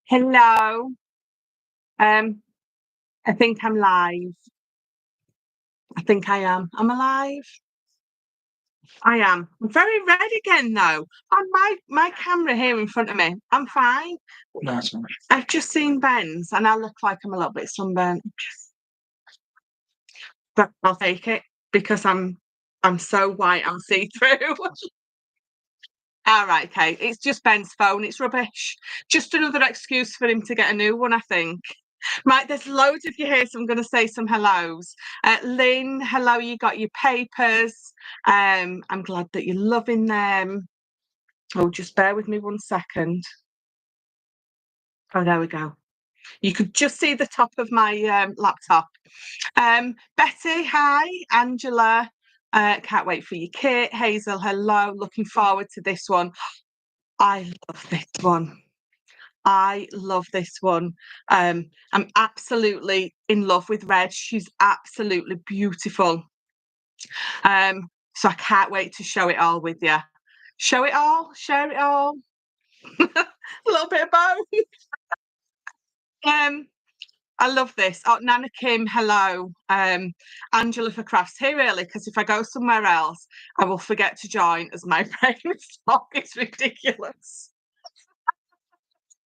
Hello. Um, I think I'm live. I think I am. I'm alive. I am. I'm very red again though. On my camera here in front of me. I'm fine. That's all right. I've just seen Ben's and I look like I'm a little bit sunburnt. But I'll take it because I'm so white I'm see-through. All right, okay. It's just Ben's phone. It's rubbish. Just another excuse for him to get a new one, I think. Right, there's loads of you here, so I'm going to say some hellos. Lynn, hello, you got your papers. I'm glad that you're loving them. Oh, just bear with me 1 second. Oh, there we go. You could just see the top of my laptop. Betty, hi. Angela, can't wait for your kit. Hazel, hello. Looking forward to this one. I love this one. I love this one. I'm absolutely in love with Red. She's absolutely beautiful. So I can't wait to show it all with you. Show it all, share it all. A little bit of both. I love this. Oh, Nana Kim, hello. Angela for crafts here early because if I go somewhere else, I will forget to join as my brain is fog. It's ridiculous.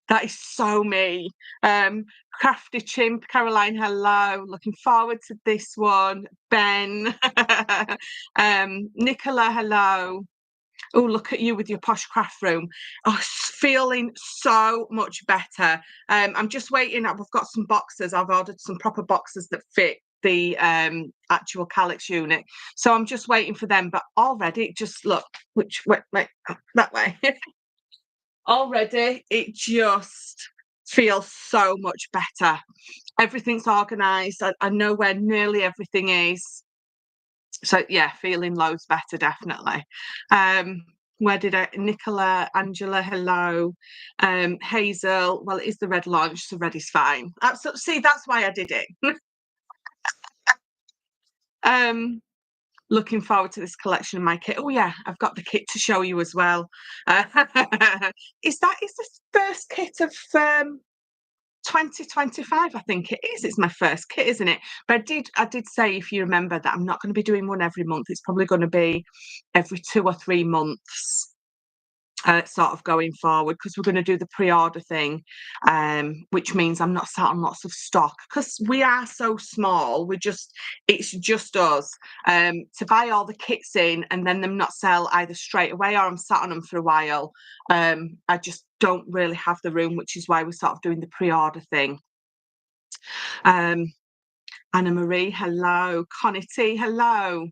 That is so me. Crafty Chimp, Caroline, hello. Looking forward to this one. Ben, Nicola, hello. Oh, look at you with your posh craft room. Oh, feeling so much better. I'm just waiting. I've got some boxes. I've ordered some proper boxes that fit the actual Calyx unit. So I'm just waiting for them. But already, just look, wait, that way. Already, it just feels so much better. Everything's organised. I know where nearly everything is. So yeah, feeling loads better, definitely. Where did Nicola, Angela, hello. Hazel, well, it is the red launch, so red is fine. Absolutely. See, that's why I did it. Looking forward to this collection of my kit. Oh yeah, I've got the kit to show you as well. Is this first kit of 2025? I think it is. It's my first kit, isn't it? But I did say, if you remember, that I'm not going to be doing one every month. It's probably going to be every 2 or 3 months. Sort of going forward, because we're going to do the pre-order thing, which means I'm not sat on lots of stock because we are so small. It's just us. To buy all the kits in and then them not sell either straight away or I'm sat on them for a while. I just don't really have the room, which is why we're sort of doing the pre-order thing. Anna Marie, hello. Connie T, hello.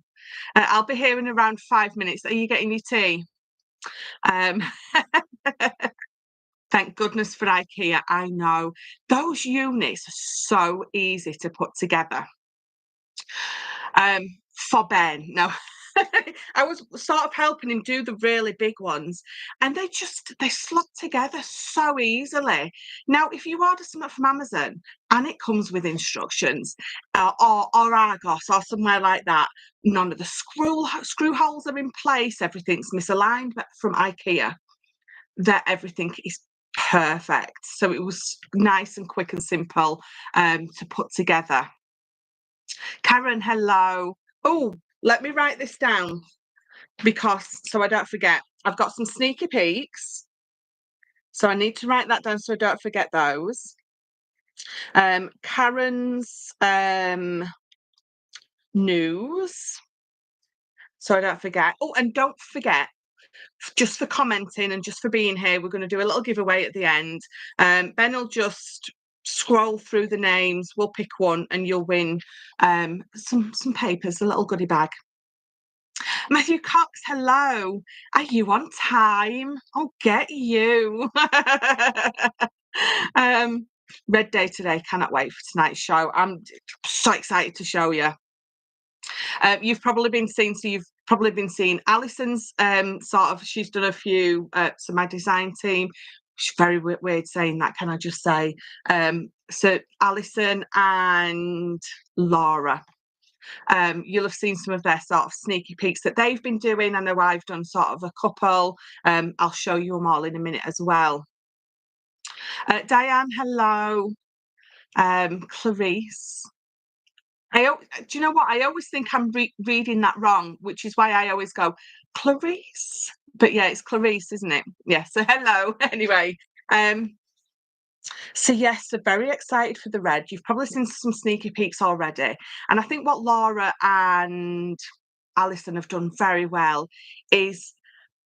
I'll be here in around 5 minutes. Are you getting your tea? Thank goodness for IKEA. I know. Those units are so easy to put together. For Ben, no. I was sort of helping him do the really big ones, and they slot together so easily. Now, if you order something from Amazon and it comes with instructions, or Argos or somewhere like that, none of the screw holes are in place, everything's misaligned. But from IKEA, that everything is perfect. So it was nice and quick and simple to put together. Karen, hello. Oh, let me write this down so I don't forget. I've got some sneaky peeks. So I need to write that down so I don't forget those. Karen's news. So I don't forget. Oh, and don't forget, just for commenting and just for being here, we're going to do a little giveaway at the end. Ben will just scroll through the names. We'll pick one and you'll win some papers, a little goodie bag. Matthew Cox, hello. Are you on time? I'll get you. Red Day today. Cannot wait for tonight's show. I'm so excited to show you. You've probably been seeing Alison's she's done a few to my design team. She's very weird saying that, can I just say? So Alison and Laura. You'll have seen some of their sort of sneaky peeks that they've been doing. I know I've done sort of a couple. I'll show you them all in a minute as well. Diane, hello. Clarice. Do you know what? I always think I'm reading that wrong, which is why I always go Clarice. But yeah, it's Clarice, isn't it? Yeah. So hello. Anyway, um, so yes, so very excited for the red. You've probably seen some sneaky peeks already, and I think what Laura and Alison have done very well is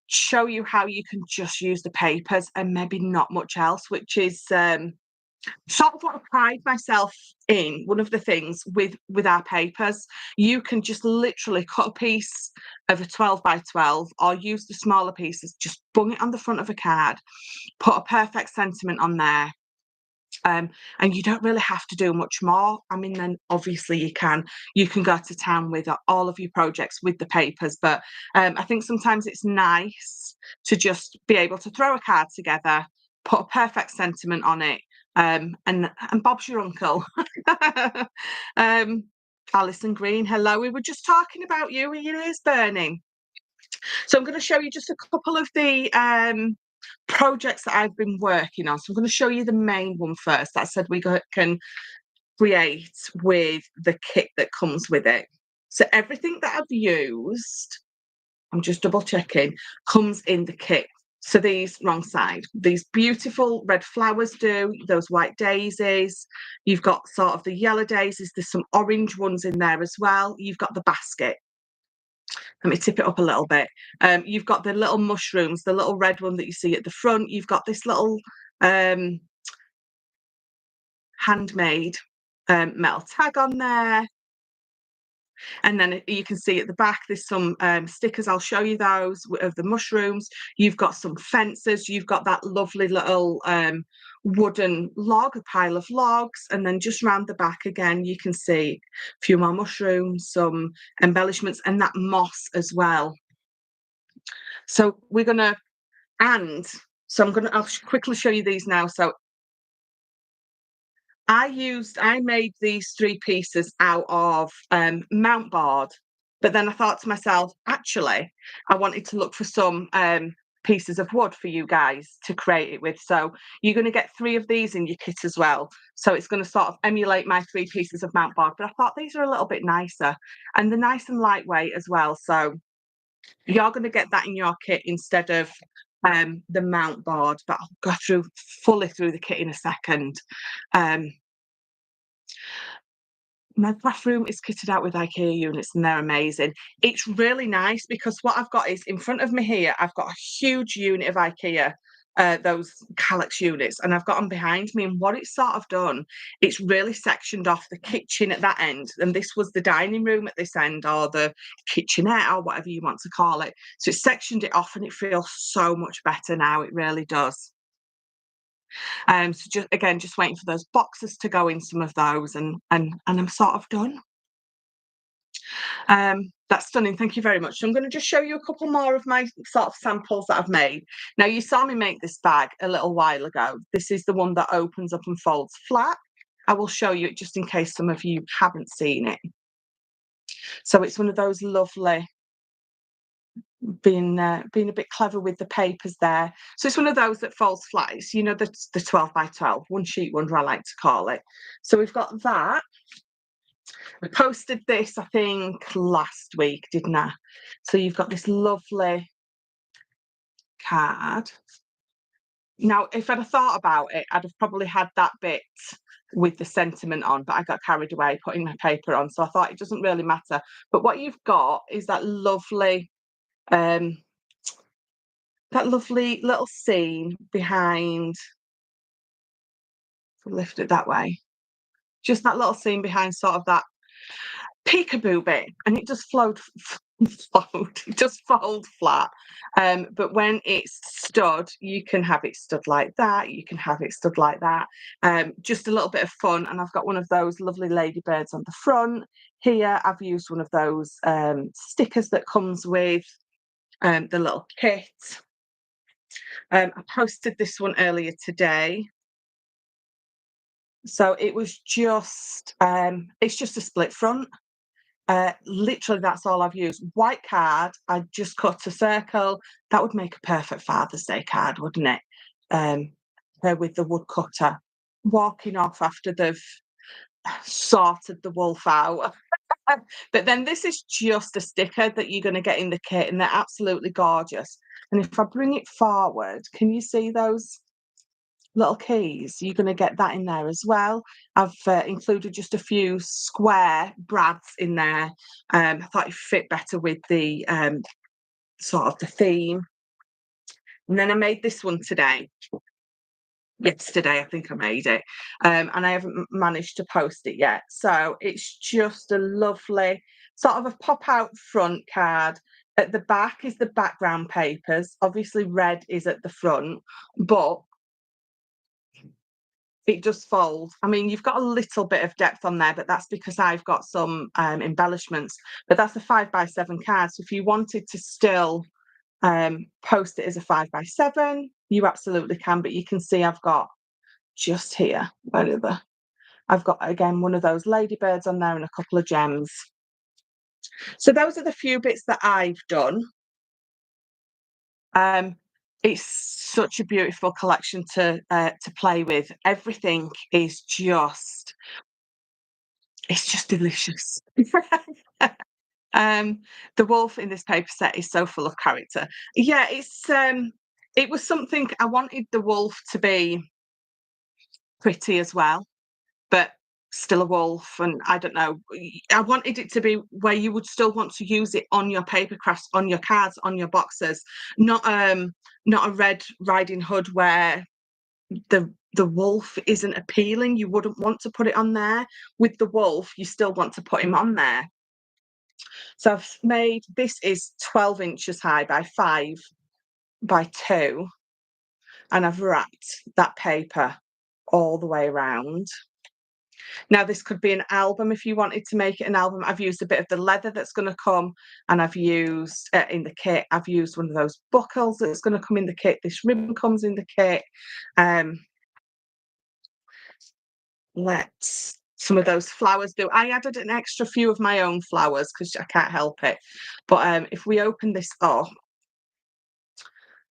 show you how you can just use the papers and maybe not much else, which is sort of what I pride myself in. One of the things with our papers, you can just literally cut a piece of a 12 by 12 or use the smaller pieces, just bung it on the front of a card, put a perfect sentiment on there. And you don't really have to do much more. I mean, then obviously you can go to town with all of your projects with the papers, but I think sometimes it's nice to just be able to throw a card together, put a perfect sentiment on it, and Bob's your uncle. Alison Green, hello. We were just talking about you. Are your ears burning? So I'm going to show you just a couple of the projects that I've been working on. So I'm going to show you the main one first that I said can create with the kit that comes with it. So everything that I've used, I'm just double checking, comes in the kit. So these, wrong side, these beautiful red flowers do, those white daisies. You've got sort of the yellow daisies. There's some orange ones in there as well. You've got the basket. Let me tip it up a little bit. You've got the little mushrooms, the little red one that you see at the front. You've got this little handmade metal tag on there. And then you can see at the back, there's some stickers. I'll show you those of the mushrooms. You've got some fences. You've got that lovely little wooden log, a pile of logs. And then just round the back again, you can see a few more mushrooms, some embellishments, and that moss as well. So I'll quickly show you these now. So I made these 3 pieces out of mount board, but then I thought to myself, actually, I wanted to look for some pieces of wood for you guys to create it with. So you're going to get 3 of these in your kit as well. So it's going to sort of emulate my 3 pieces of mount board, but I thought these are a little bit nicer and they're nice and lightweight as well. So you're going to get that in your kit instead of the mount board, but I'll go fully through the kit in a second. My bathroom is kitted out with IKEA units and they're amazing. It's really nice because what I've got is in front of me here, I've got a huge unit of IKEA, those Kallax units, and I've got them behind me. And what it's sort of done, it's really sectioned off the kitchen at that end. And this was the dining room at this end, or the kitchenette, or whatever you want to call it. So it's sectioned it off and it feels so much better now. It really does. So just waiting for those boxes to go in some of those, and I'm sort of done. That's stunning. Thank you very much. So I'm going to just show you a couple more of my sort of samples that I've made. Now, you saw me make this bag a little while ago. This is the one that opens up and folds flat. I will show you it just in case some of you haven't seen it. So it's one of those lovely, being a bit clever with the papers there. So it's one of those that folds flat. It's, the 12 by 12, one sheet wonder, I like to call it. So we've got that. I posted this, I think, last week, didn't I? So you've got this lovely card. Now, if I'd have thought about it, I'd have probably had that bit with the sentiment on, but I got carried away putting my paper on. So I thought it doesn't really matter. But what you've got is that lovely little scene behind, lift it that way, just that little scene behind sort of that peekaboo bit, and it just it just fold flat. But when it's stood, you can have it stood like that, you can have it stood like that. Just a little bit of fun. And I've got one of those lovely ladybirds on the front here. I've used one of those stickers that comes with the little kit. I posted this one earlier today. So it was just it's just a split front. Literally, that's all I've used. White card, I just cut a circle. That would make a perfect Father's Day card, wouldn't it? her with the woodcutter, walking off after they've sorted the wolf out. But then this is just a sticker that you're going to get in the kit, and they're absolutely gorgeous. And if I bring it forward, can you see those little keys? You're going to get that in there as well. I've included just a few square brads in there. I thought it fit better with the sort of the theme. And then I made this one today. Yesterday, I think I made it, and I haven't managed to post it yet. So it's just a lovely sort of a pop-out front card. At the back is the background papers. Obviously, red is at the front, but it does fold. I mean, you've got a little bit of depth on there, but that's because I've got some embellishments. But that's a 5x7 card. So if you wanted to still post it as a 5x7, you absolutely can. But you can see I've got just here, I've got again one of those ladybirds on there and a couple of gems. So those are the few bits that I've done. It's such a beautiful collection to play with. Everything is just, it's just delicious. The wolf in this paper set is so full of character. Yeah, it was something I wanted the wolf to be pretty as well, but still a wolf. And I don't know, I wanted it to be where you would still want to use it on your paper crafts, on your cards, on your boxes, not a Red Riding Hood where the wolf isn't appealing. You wouldn't want to put it on there. With the wolf, you still want to put him on there. So I've made, this is 12 inches high by 5 by 2, and I've wrapped that paper all the way around. Now, this could be an album if you wanted to make it an album. I've used a bit of the leather that's going to come, and I've used, in the kit, I've used one of those buckles that's going to come in the kit. This ribbon comes in the kit. Let's some of those flowers do. I added an extra few of my own flowers because I can't help it. But if we open this up,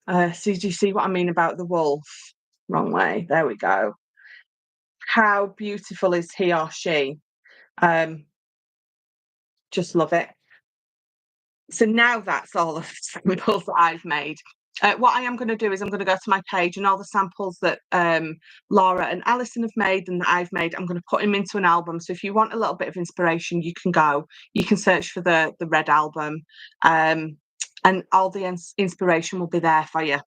so do you see what I mean about the wolf? Wrong way. There we go. How beautiful is he or she? Just love it. So now that's all of the samples that I've made. What I am going to do is I'm going to go to my page, and all the samples that Laura and Alison have made and that I've made, I'm going to put them into an album. So if you want a little bit of inspiration, you can go. You can search for the red album, and all the inspiration will be there for you.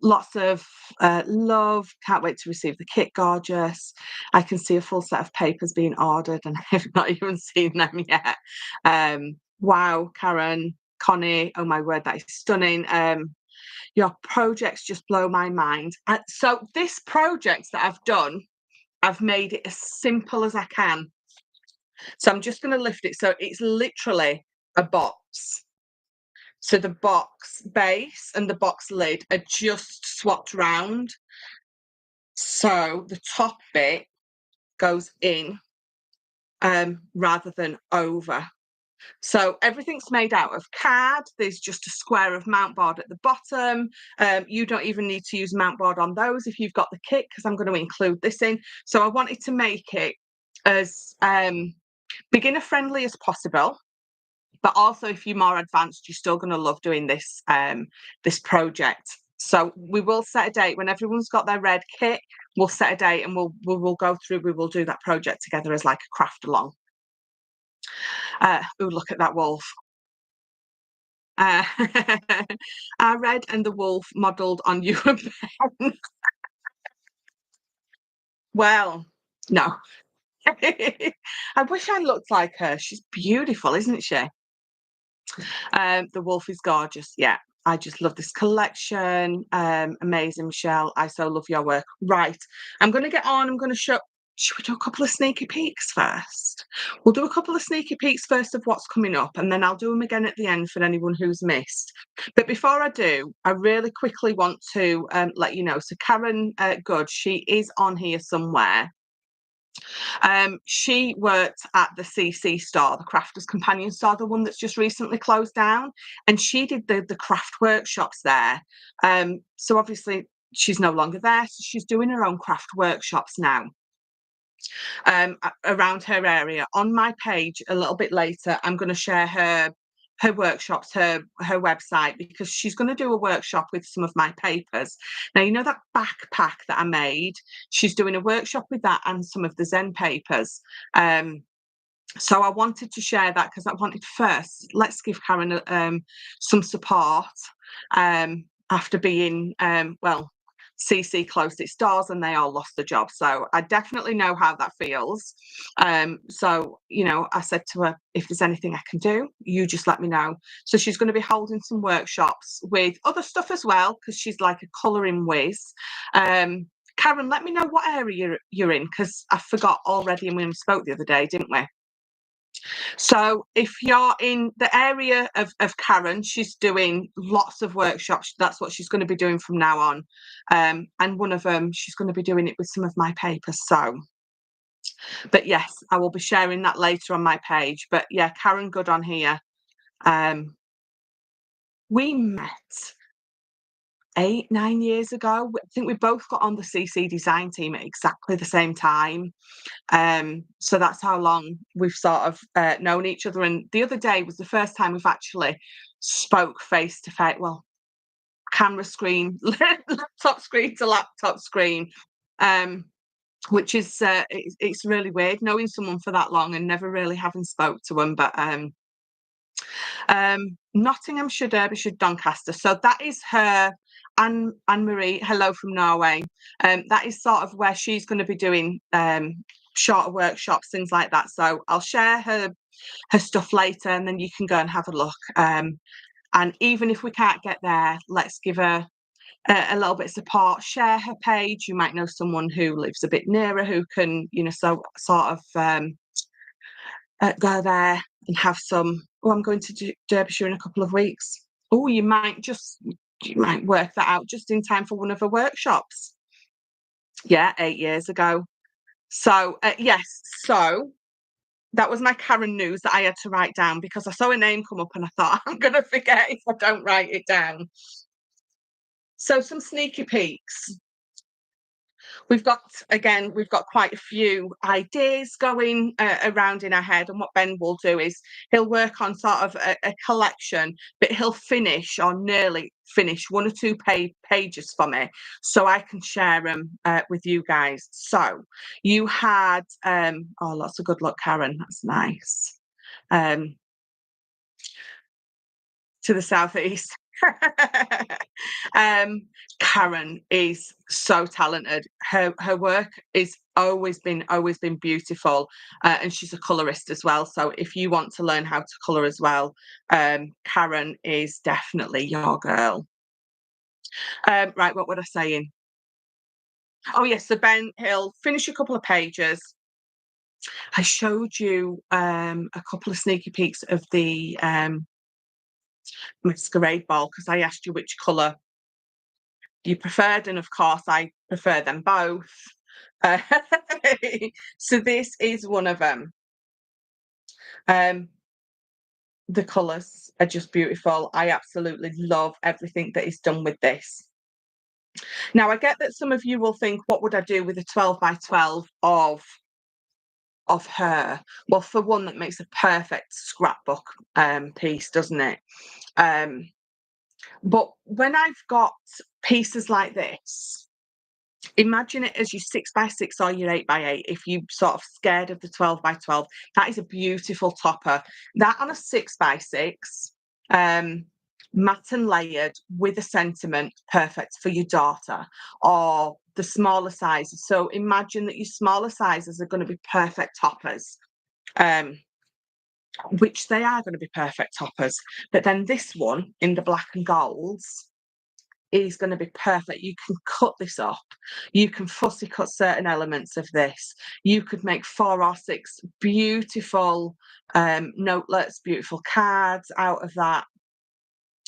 Lots of love. Can't wait to receive the kit. Gorgeous. I can see a full set of papers being ordered, and I've not even seen them yet. Wow, Karen, Connie, oh my word, that is stunning. Your projects just blow my mind. So this project that I've done, I've made it as simple as I can. So I'm just going to lift it. So it's literally a box. So the box base and the box lid are just swapped round. So the top bit goes in rather than over. So everything's made out of card. There's just a square of mount board at the bottom. You don't even need to use mount board on those if you've got the kit, because I'm going to include this in. So I wanted to make it as beginner friendly as possible. But also, if you're more advanced, you're still going to love doing this this project. So we will set a date when everyone's got their red kit. We'll set a date, and we'll go through. We will do that project together as like a craft along. Oh, look at that wolf. I read and the wolf modelled on you. Well, no. I wish I looked like her. She's beautiful, isn't she? The wolf is gorgeous. Yeah, I just love this collection. Amazing, Michelle. I so love your work. Right, I'm going to get on. I'm going to show. Should we do a couple of sneaky peeks first? We'll do a couple of sneaky peeks first of what's coming up, and then I'll do them again at the end for anyone who's missed. But before I do, I really quickly want to let you know. So Karen Good, she is on here somewhere. She worked at the CC store, the Crafters Companion store, the one that's just recently closed down, and she did the craft workshops there. So obviously she's no longer there, so she's doing her own craft workshops now around her area. On my page a little bit later, I'm going to share her workshops, her website, because she's going to do a workshop with some of my papers. Now, you know that backpack that I made? She's doing a workshop with that and some of the Zen papers. So I wanted to share that because I wanted first, let's give Karen some support after being, CC closed its doors and they all lost the job. So I definitely know how that feels. So, I said to her, if there's anything I can do, you just let me know. So she's going to be holding some workshops with other stuff as well, because she's like a colouring whiz. Karen, let me know what area you're in, because I forgot already and we spoke the other day, didn't we? So if you're in the area of Karen, she's doing lots of workshops. That's what she's going to be doing from now on. And one of them, she's going to be doing it with some of my papers. So, but yes, I will be sharing that later on my page. But yeah, Karen Good on here. We met 8-9 years ago. I think we both got on the CC design team at exactly the same time. So that's how long we've sort of known each other. And the other day was the first time we've actually spoke face to face. Well, camera screen, laptop screen to laptop screen, which is it's really weird knowing someone for that long and never really having spoke to them. But Nottinghamshire, Derbyshire, Doncaster. So that is her. Anne Marie, hello from Norway. That is sort of where she's going to be doing shorter workshops, things like that. So I'll share her stuff later, and then you can go and have a look. And even if we can't get there, let's give her a little bit of support. Share her page. You might know someone who lives a bit nearer who can, so sort of go there and have some. Oh, I'm going to Derbyshire in a couple of weeks. Oh, you might work that out just in time for one of her workshops. Yeah, 8 years ago. So yes, so that was my Karen news that I had to write down because I saw a name come up and I thought I'm going to forget if I don't write it down. So some sneaky peeks. We've got quite a few ideas going around in our head, and what Ben will do is he'll work on sort of a collection, but he'll finish or nearly finish 1 or 2 pages for me so I can share them with you guys. So you had lots of good luck, Karen. That's nice. To the southeast. Karen is so talented. Her work is always been beautiful, and she's a colorist as well. So if you want to learn how to color as well, Karen is definitely your girl. Right, what was I saying? Oh yes, so Ben, he'll finish a couple of pages. I showed you a couple of sneaky peeks of the masquerade ball because I asked you which colour you preferred, and of course I prefer them both. So this is one of them. The colours are just beautiful. I absolutely love everything that is done with this. Now I get that some of you will think, what would I do with a 12 by 12 of her? Well, for one, that makes a perfect scrapbook piece, doesn't it? But when I've got pieces like this, imagine it as your 6 by 6 or your 8 by 8. If you're sort of scared of the 12 by 12, that is a beautiful topper. That on a 6 by 6, matte and layered with a sentiment, perfect for your daughter, or the smaller sizes. So imagine that your smaller sizes are going to be perfect toppers. Which they are going to be perfect toppers. But then this one in the black and golds is going to be perfect. You can cut this up. You can fussy cut certain elements of this. You could make 4 or 6 beautiful notelets, beautiful cards out of that.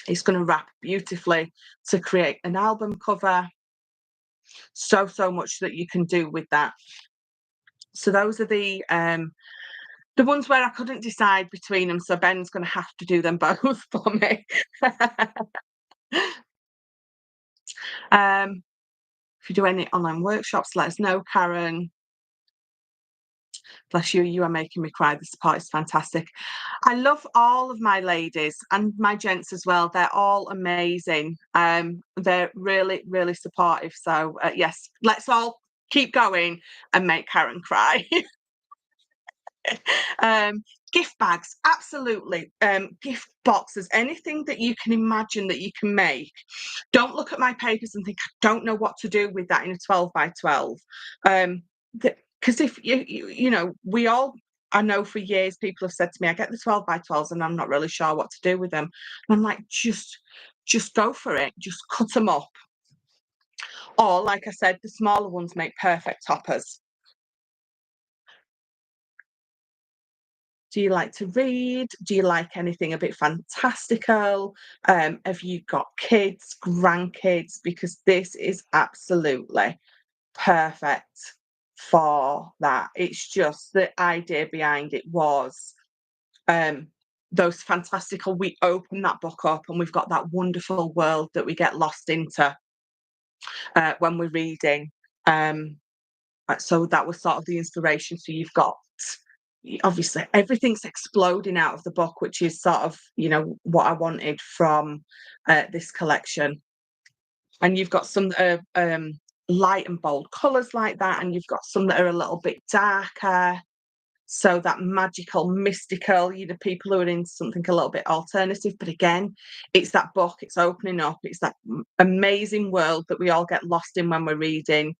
It's going to wrap beautifully to create an album cover. So much that you can do with that. So those are the ones where I couldn't decide between them, so Ben's going to have to do them both for me. If you do any online workshops, let us know, Karen. Bless you, you are making me cry. The support is fantastic. I love all of my ladies and my gents as well. They're all amazing. They're really, really supportive. So yes, let's all keep going and make Karen cry. um, gift bags, absolutely. Gift boxes, anything that you can imagine that you can make. Don't look at my papers and think, I don't know what to do with that in a 12 by 12. Because if you know, we all, I know for years people have said to me, I get the 12 by 12s and I'm not really sure what to do with them. And I'm like, just go for it. Just cut them up. Or like I said, the smaller ones make perfect toppers. Do you like to read? Do you like anything a bit fantastical? Have you got kids, grandkids? Because this is absolutely perfect for that. It's just the idea behind it was those fantastical. We open that book up and we've got that wonderful world that we get lost into when we're reading. So that was sort of the inspiration. So you've got obviously everything's exploding out of the book, which is sort of, you know, what I wanted from this collection. And you've got some that are light and bold colours like that, and you've got some that are a little bit darker. So that magical, mystical, you know, people who are into something a little bit alternative. But again, it's that book, it's opening up, it's that amazing world that we all get lost in when we're reading.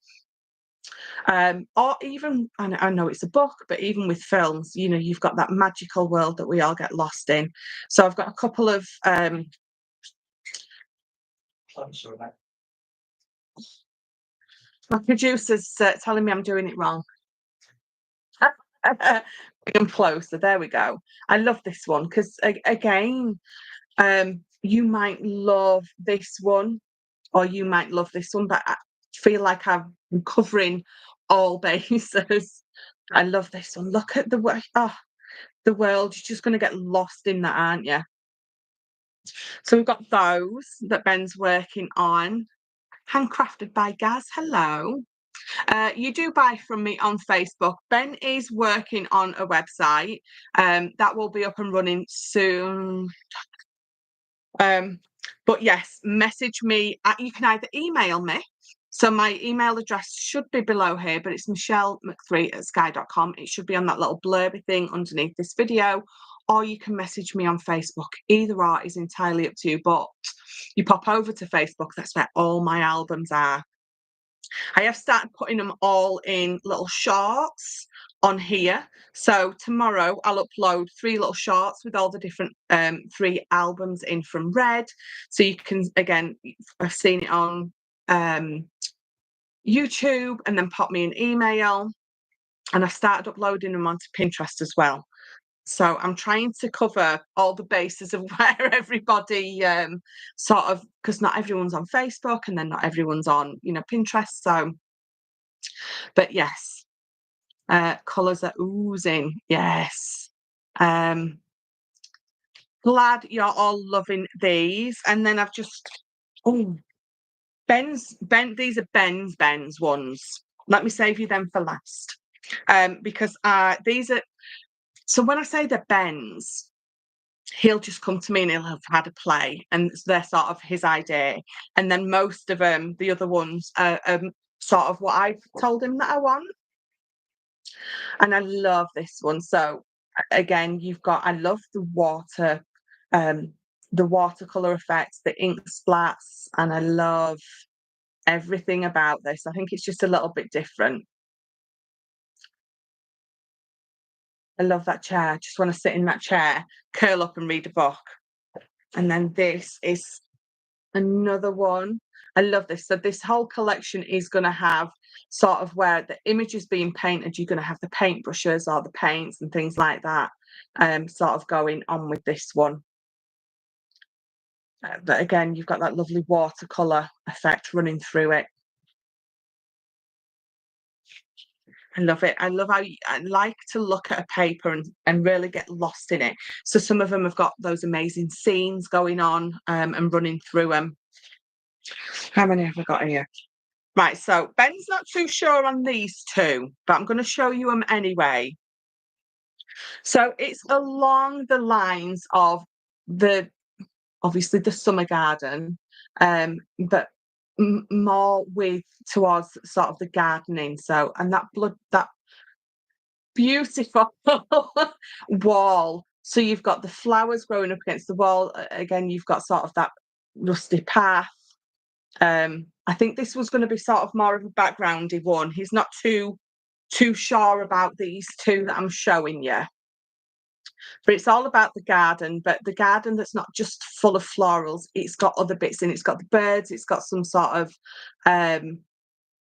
Or even, I know it's a book, but even with films, you know, you've got that magical world that we all get lost in. So I've got a couple of my producer's telling me I'm doing it wrong. Bring 'em closer. There we go. I love this one because again, you might love this one, or you might love this one, but I feel like I'm covering all bases. I love this one. Look at the way. Oh, the world. You're just going to get lost in that, aren't you? So we've got those that Ben's working on. Handcrafted by Gaz. Hello. You do buy from me on Facebook. Ben is working on a website that will be up and running soon. But yes, message me. You can either email me. So my email address should be below here, but it's michellemc3@sky.com. It should be on that little blurby thing underneath this video, or you can message me on Facebook. Either or is entirely up to you, but you pop over to Facebook, that's where all my albums are. I have started putting them all in little shorts on here. So tomorrow I'll upload 3 little shorts with all the different 3 albums in from Red. So you can, again, I've seen it on YouTube, and then pop me an email. And I've started uploading them onto Pinterest as well. So I'm trying to cover all the bases of where everybody sort of, because not everyone's on Facebook and then not everyone's on, you know, Pinterest. So, but yes, colours are oozing. Yes. Glad you're all loving these. And then I've just, oh, these are Ben's ones. Let me save you them for last. Because these are, so when I say they're Ben's, he'll just come to me and he'll have had a play, and they're sort of his idea. And then most of them, the other ones, are sort of what I've told him that I want. And I love this one. So again, you've got, I love the watercolor effects, the ink splats, and I love everything about this. I think it's just a little bit different. I love that chair. I just want to sit in that chair, curl up and read a book. And then this is another one. I love this. So this whole collection is going to have sort of where the image is being painted, you're going to have the paintbrushes or the paints and things like that sort of going on with this one. But again, you've got that lovely watercolor effect running through it. I love it. I love how I like to look at a paper and really get lost in it. So some of them have got those amazing scenes going on and running through them. How many have I got here? Right, so Ben's not too sure on these two, but I'm gonna show you them anyway. So it's along the lines of the obviously the summer garden, but more with towards sort of the gardening. So and that beautiful wall. So you've got the flowers growing up against the wall. Again, you've got sort of that rusty path. I think this was going to be sort of more of a backgroundy one. He's not too sure about these two that I'm showing you. But it's all about the garden, but the garden that's not just full of florals, it's got other bits in it. It's got the birds, it's got some sort of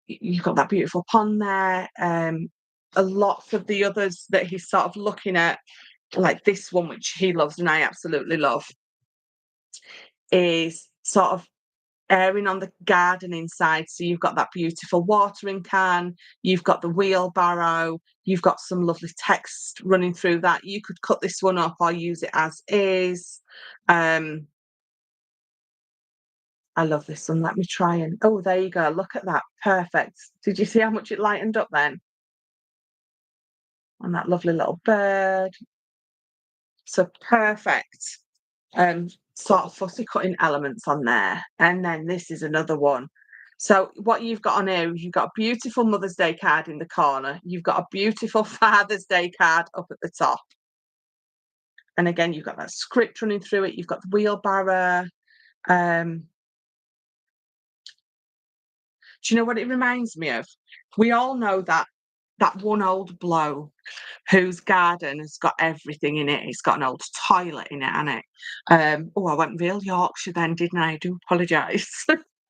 you've got that beautiful pond there. A lot of the others that he's sort of looking at, like this one, which he loves and I absolutely love, is sort of airing on the gardening side. So you've got that beautiful watering can, you've got the wheelbarrow, you've got some lovely text running through that. You could cut this one up or use it as is. I love this one. Let me try and oh, there you go. Look at that. Perfect. Did you see how much it lightened up then? And that lovely little bird. So perfect. Sort of fussy cutting elements on there. And then this is another one. So what you've got on here is you've got a beautiful Mother's Day card in the corner. You've got a beautiful Father's Day card up at the top. And again, you've got that script running through it. You've got the wheelbarrow. Do you know what it reminds me of? We all know that one old bloke whose garden has got everything in it. It's got an old toilet in it, hasn't it? Oh, I went real Yorkshire then, didn't I? I do apologise.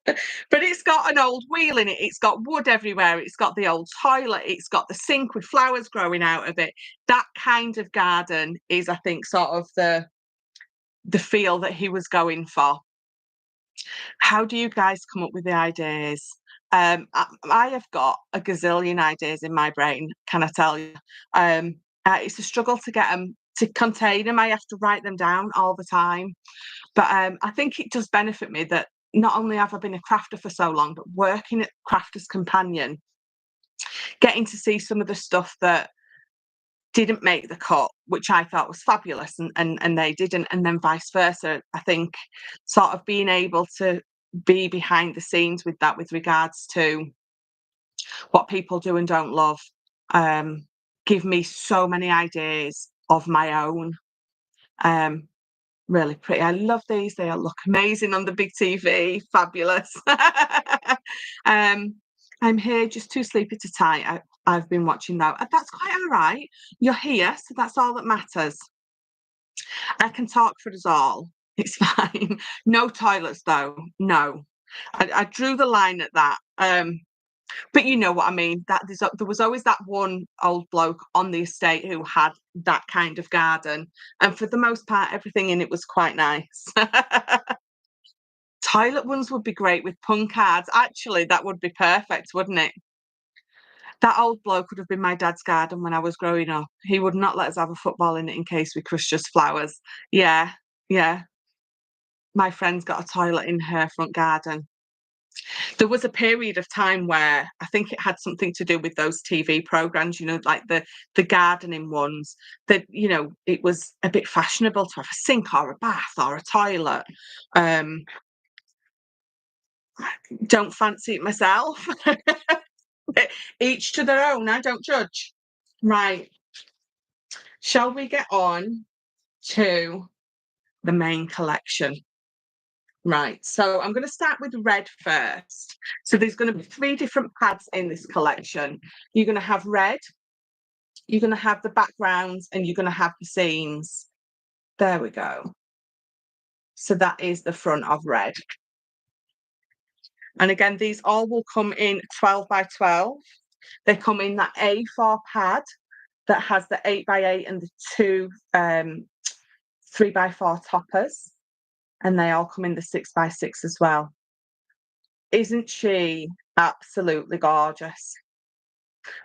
But it's got an old wheel in it. It's got wood everywhere. It's got the old toilet. It's got the sink with flowers growing out of it. That kind of garden is, I think, sort of the feel that he was going for. How do you guys come up with the ideas? I have got a gazillion ideas in my brain, can I tell you? It's a struggle to get them to contain them. I have to write them down all the time. But I think it does benefit me that not only have I been a crafter for so long, but working at Crafters Companion, getting to see some of the stuff that didn't make the cut, which I thought was fabulous, and they didn't, and then vice versa. I think sort of being able to be behind the scenes with that, with regards to what people do and don't love, um, give me so many ideas of my own. Um, Really pretty. I love these. They all look amazing on the big TV. Fabulous. Um, I'm here just too sleepy to tie. I've been watching that. That's quite all right. You're here, so that's all that matters. I can talk for us all. It's fine. No toilets though. No. I drew the line at that. But you know what I mean. There was always that one old bloke on the estate who had that kind of garden, and for the most part, everything in it was quite nice. Toilet ones would be great with pun cards. Actually, that would be perfect, wouldn't it? That old bloke would have been my dad's garden when I was growing up. He would not let us have a football in it in case we crushed just flowers. Yeah, yeah. My friend's got a toilet in her front garden. There was a period of time where I think it had something to do with those TV programs, like the gardening ones, that, it was a bit fashionable to have a sink or a bath or a toilet. Um, don't fancy it myself. Each to their own, I don't judge. Right. Shall we get on to the main collection? Right, so I'm going to start with red first. So there's going to be 3 different pads in this collection. You're going to have red, you're going to have the backgrounds, and you're going to have the scenes. There we go. So that is the front of red. And again, these all will come in 12 by 12. They come in that A4 pad that has the 8 by 8 and the 2 3 by 4 toppers. And they all come in the 6 by 6 as well. Isn't she absolutely gorgeous?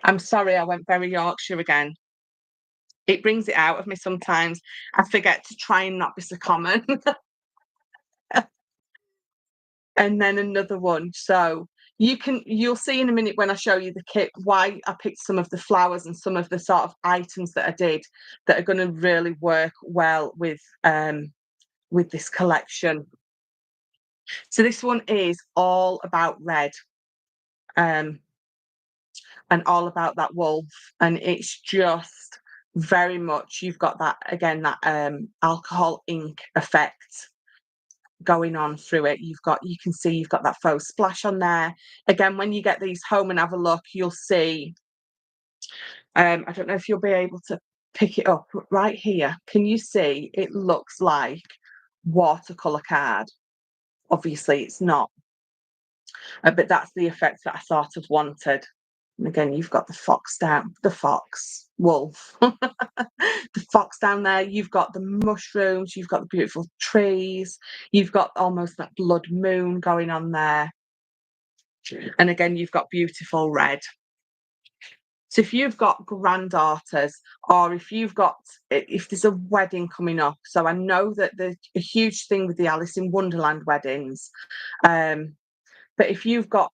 I'm sorry I went very Yorkshire again. It brings it out of me sometimes. I forget to try and not be so common. And then another one. So You'll see in a minute when I show you the kit why I picked some of the flowers and some of the sort of items that I did that are gonna really work well with this collection. So this one is all about red, um, and all about that wolf, and it's just very much you've got that again, that, alcohol ink effect going on through it. You can see you've got that faux splash on there. Again, when you get these home and have a look, you'll see, I don't know if you'll be able to pick it up right here. Can you see it looks like watercolor card? Obviously, it's not, but that's the effect that I sort of wanted. And again, you've got the fox, wolf, the fox down there. You've got the mushrooms, you've got the beautiful trees, you've got almost that blood moon going on there. And again, you've got beautiful red. So if you've got granddaughters, or if there's a wedding coming up, so I know that there's a huge thing with the Alice in Wonderland weddings. But if you've got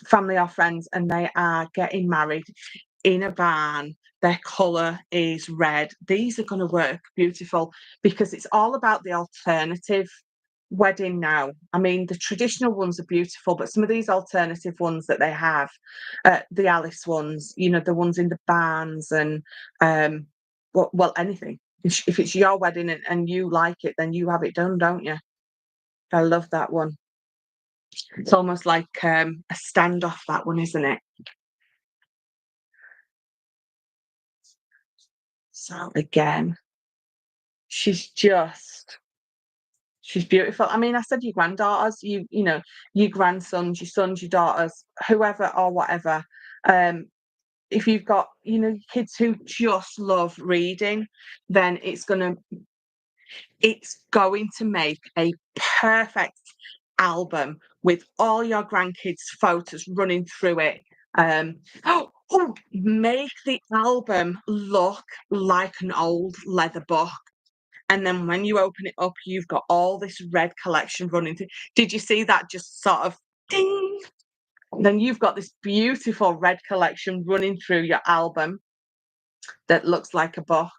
family or friends and they are getting married in a barn, their colour is red, these are going to work beautiful because it's all about the alternative wedding now. I mean, the traditional ones are beautiful, but some of these alternative ones that they have, the Alice ones, the ones in the barns and, well, anything. If it's your wedding and you like it, then you have it done, don't you? I love that one. It's almost like a standoff, that one, isn't it? So again, she's beautiful. I mean, I said your granddaughters, your grandsons, your sons, your daughters, whoever or whatever. If you've got, kids who just love reading, then it's going to make a perfect album with all your grandkids' photos running through it. Make the album look like an old leather book. And then when you open it up, you've got all this red collection running through. Did you see that just sort of ding? Then you've got this beautiful red collection running through your album that looks like a book.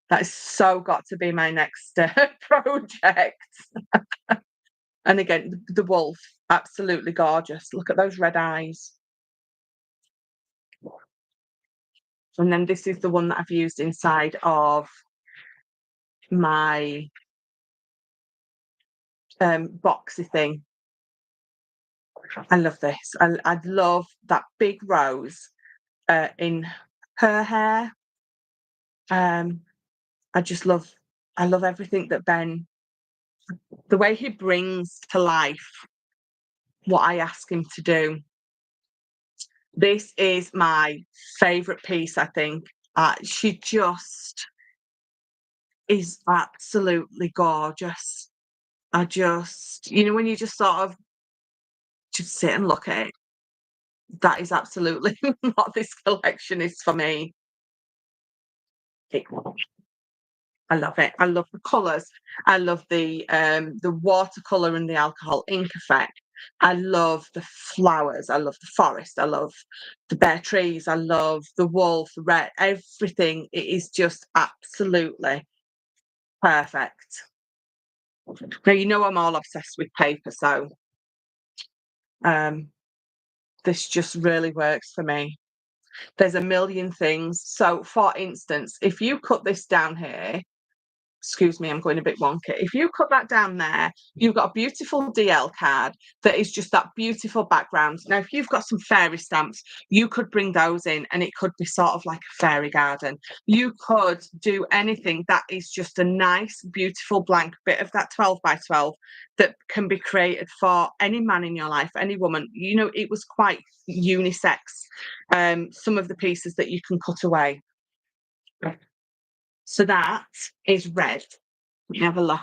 That has so got to be my next project. And again, the wolf, absolutely gorgeous. Look at those red eyes. And then this is the one that I've used inside of my boxy thing. I love this. I love that big rose in her hair. I love everything that Ben, the way he brings to life what I ask him to do. This is my favourite piece, I think. She just is absolutely gorgeous. When you just sort of just sit and look at it, that is absolutely what this collection is for me. I love it. I love the colours. I love the watercolour and the alcohol ink effect. I love the flowers. I love the forest. I love the bare trees. I love the wolf, the red, everything. It is just absolutely perfect. Now, I'm all obsessed with paper, so this just really works for me. There's a million things. So, for instance, if you cut this down here, excuse me, I'm going a bit wonky. If you cut that down there, you've got a beautiful DL card that is just that beautiful background. Now, if you've got some fairy stamps, you could bring those in and it could be sort of like a fairy garden. You could do anything that is just a nice, beautiful blank bit of that 12 by 12 that can be created for any man in your life, any woman. It was quite unisex, some of the pieces that you can cut away. So that is red. Let me have a look.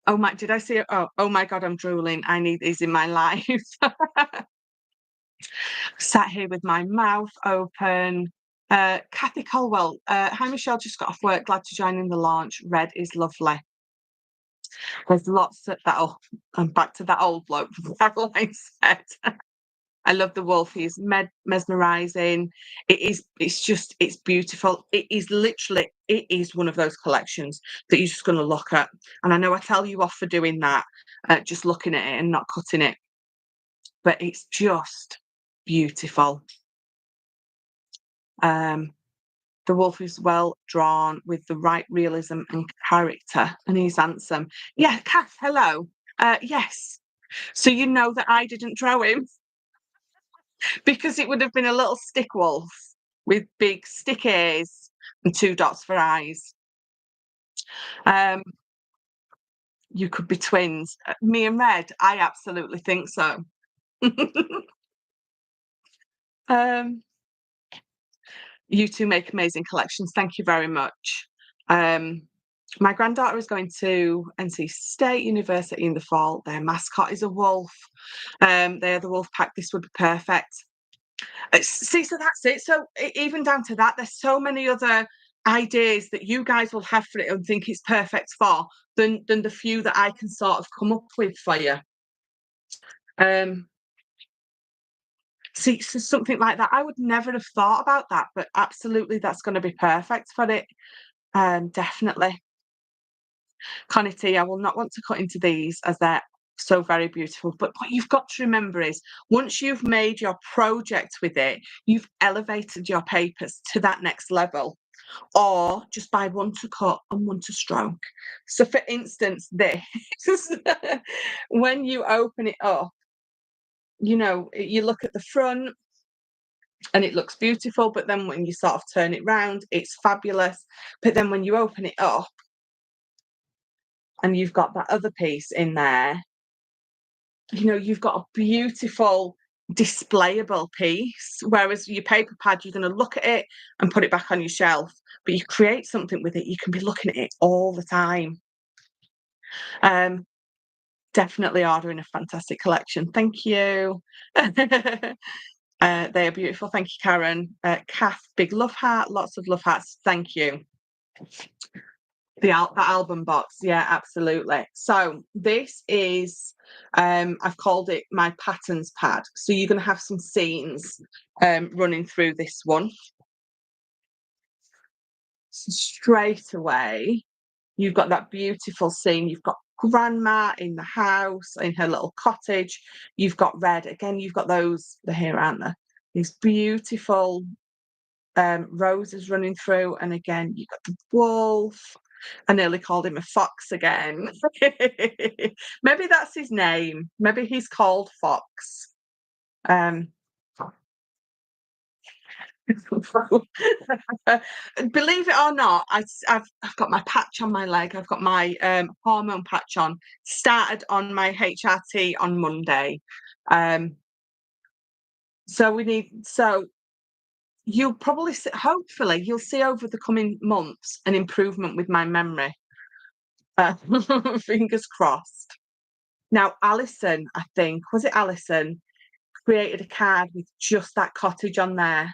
Oh my, did I see it? Oh my God, I'm drooling. I need these in my life. Sat here with my mouth open. Kathy Colwell, hi Michelle, just got off work. Glad to join in the launch. Red is lovely. There's lots of that'll I'm back to that old bloke from Caroline said. I love the wolf. He's mesmerizing. It's beautiful. It is one of those collections that you're just going to look at. And I know I tell you off for doing that, just looking at it and not cutting it, but it's just beautiful. The wolf is well drawn with the right realism and character, and he's handsome. Yeah, Kath, hello. Yes. So you know that I didn't draw him because it would have been a little stick wolf with big stick ears and 2 dots for eyes. Um, you could be twins. Me and Red, I absolutely think so. Um, you two make amazing collections. Thank you very much. My granddaughter is going to NC State University in the fall. Their mascot is a wolf. They are the wolf pack. This would be perfect. See, so that's it. So even down to that, there's so many other ideas that you guys will have for it and think it's perfect for than the few that I can sort of come up with for you. See, so something like that, I would never have thought about that, but absolutely, that's going to be perfect for it. Definitely. Connie T, I will not want to cut into these as they're so very beautiful. But what you've got to remember is once you've made your project with it, you've elevated your papers to that next level. Or just buy one to cut and one to stroke. So for instance, this when you open it up, you look at the front and it looks beautiful, but then when you sort of turn it round, it's fabulous. But then when you open it up and you've got that other piece in there, you've got a beautiful displayable piece. Whereas your paper pad, you're going to look at it and put it back on your shelf. But you create something with it, you can be looking at it all the time. Definitely ordering a fantastic collection. Thank you. They are beautiful. Thank you, Karen. Kath, big love heart, lots of love hearts. Thank you. The album box, yeah, absolutely. So this is, I've called it my patterns pad. So you're going to have some scenes running through this one. So straight away, you've got that beautiful scene. You've got grandma in the house, in her little cottage. You've got Red. Again, you've got those, they're here, aren't they? These beautiful roses running through. And again, you've got the wolf. I nearly called him a fox again. Maybe that's his name. Maybe he's called Fox. Believe it or not, I've got my patch on my leg. I've got my hormone patch on. Started on my HRT on Monday. So you'll probably see, hopefully you'll see over the coming months an improvement with my memory. Fingers crossed. Now, Alison, I think, was it Alison, created a card with just that cottage on there.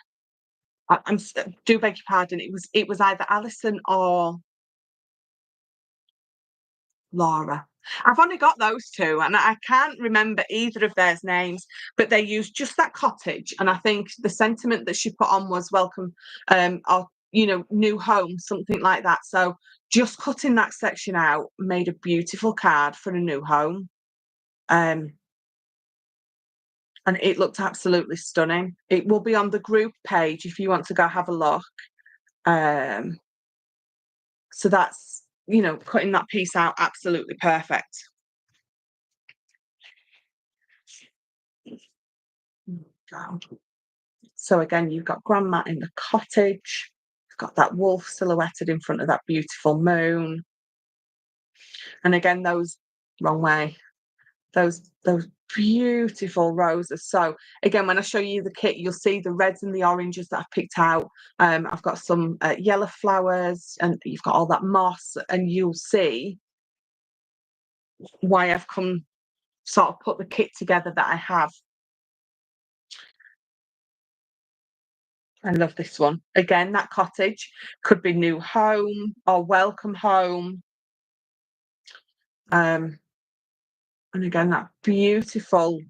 Do beg your pardon. It was either Alison or Laura. I've only got those two, and I can't remember either of their names. But they used just that cottage, and I think the sentiment that she put on was welcome, or new home, something like that. So just cutting that section out made a beautiful card for a new home. And it looked absolutely stunning. It will be on the group page if you want to go have a look. So that's, cutting that piece out, absolutely perfect. So again, you've got grandma in the cottage. You've got that wolf silhouetted in front of that beautiful moon. And again, wrong way, those beautiful roses. So again, when I show you the kit, you'll see the reds and the oranges that I've picked out. I've got some yellow flowers, and you've got all that moss, and you'll see why I've come sort of put the kit together that I have. I love this one. Again, that cottage could be new home or welcome home. Um, and again, that beautiful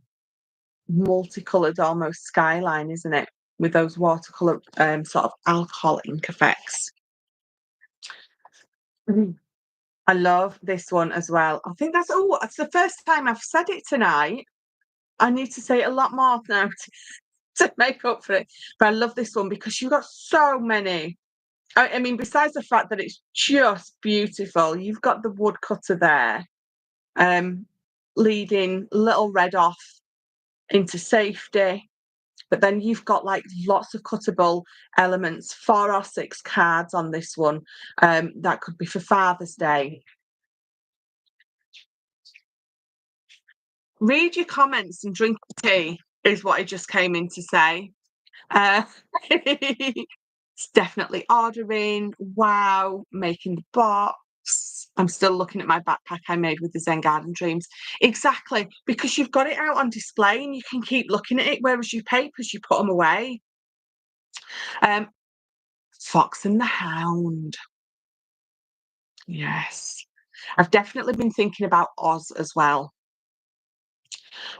multicolored almost skyline, isn't it? With those watercolor sort of alcohol ink effects. Mhm. I love this one as well. I think it's the first time I've said it tonight. I need to say it a lot more now to make up for it. But I love this one because you've got so many. I mean, besides the fact that it's just beautiful, you've got the woodcutter there, um, leading Little Red off into safety. But then you've got like lots of cuttable elements, 4 or 6 cards on this one. That could be for Father's Day. Read your comments and drink the tea, is what I just came in to say. Uh, it's definitely ordering. Wow, making the box. I'm still looking at my backpack I made with the Zen Garden Dreams. Exactly, because you've got it out on display and you can keep looking at it, whereas your papers, you put them away. Um, Fox and the Hound. Yes. I've definitely been thinking about Oz as well.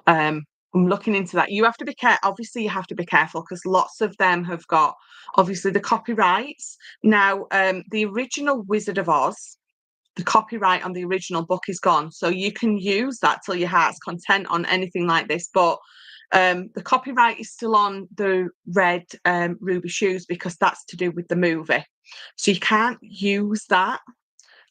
Um, I'm looking into that. You have to be obviously you have to be careful because lots of them have got obviously the copyrights. Now, the original Wizard of Oz, the copyright on the original book is gone. So you can use that till your heart's content on anything like this. But the copyright is still on the red ruby shoes because that's to do with the movie. So you can't use that.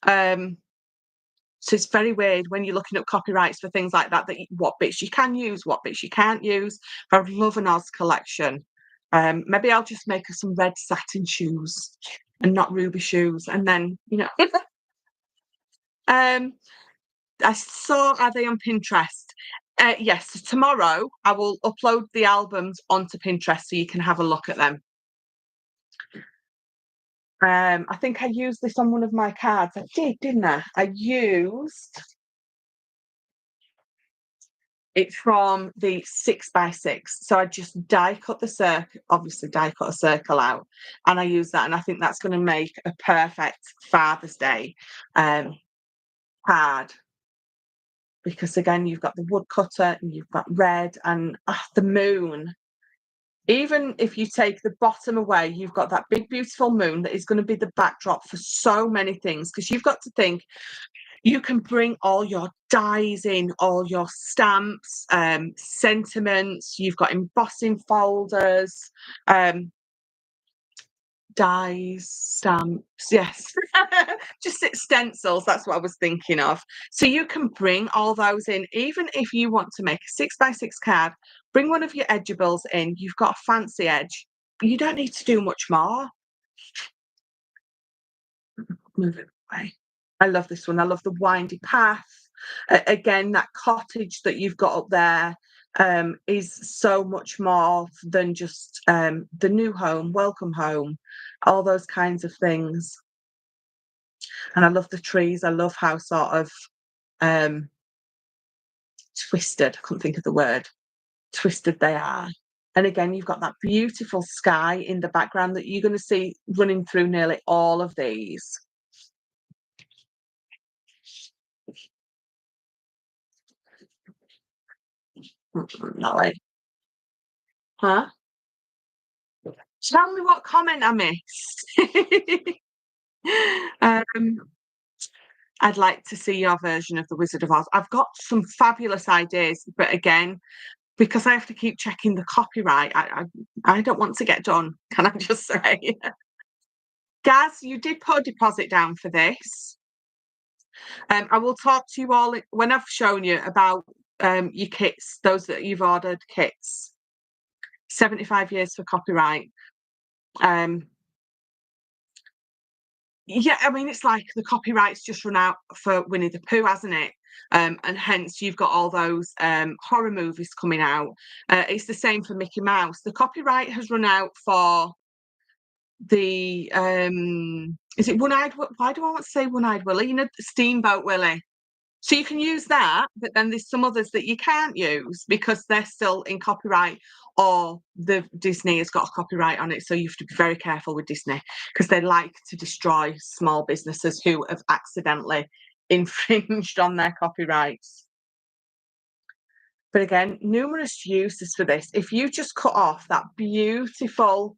So it's very weird when you're looking up copyrights for things like that, what bits you can use, what bits you can't use. But I would love an Oz collection. Maybe I'll just make her some red satin shoes and not ruby shoes. And then, um, I saw, are they on Pinterest? Yes, so tomorrow I will upload the albums onto Pinterest so you can have a look at them. I think I used this on one of my cards. I did, didn't I? I used it's from the 6x6. So I just die cut the circle, obviously die cut a circle out, and I use that. And I think that's going to make a perfect Father's Day card. Because again, you've got the woodcutter and you've got red and the moon. Even if you take the bottom away, you've got that big, beautiful moon that is going to be the backdrop for so many things. Because you've got to think, you can bring all your dies in, all your stamps, sentiments. You've got embossing folders, dies, stamps. Yes, just stencils. That's what I was thinking of. So you can bring all those in, even if you want to make a 6x6 card. Bring one of your edgeables in. You've got a fancy edge, but you don't need to do much more. Move it away. I love this one. I love the windy path. Again, that cottage that you've got up there is so much more than just the new home, welcome home, all those kinds of things. And I love the trees. I love how sort of um, twisted, I couldn't think of the word, twisted they are. And again, you've got that beautiful sky in the background that you're going to see running through nearly all of these. Nolly. Huh? Tell me what comment I missed. um, I'd like to see your version of The Wizard of Oz. I've got some fabulous ideas, but again, because I have to keep checking the copyright, I don't want to get done. Can I just say, Gaz, you did put a deposit down for this. I will talk to you all when I've shown you about your kits, those that you've ordered kits. 75 years for copyright. Yeah, I mean, it's like the copyright's just run out for Winnie the Pooh, hasn't it? And hence you've got all those horror movies coming out. It's the same for Mickey Mouse. The copyright has run out for the is it One-Eyed? Why do I want to say One-Eyed Willie? Steamboat Willie. So you can use that, but then there's some others that you can't use because they're still in copyright or the Disney has got a copyright on it. So you have to be very careful with Disney because they like to destroy small businesses who have accidentally infringed on their copyrights. But again, numerous uses for this. If you just cut off that beautiful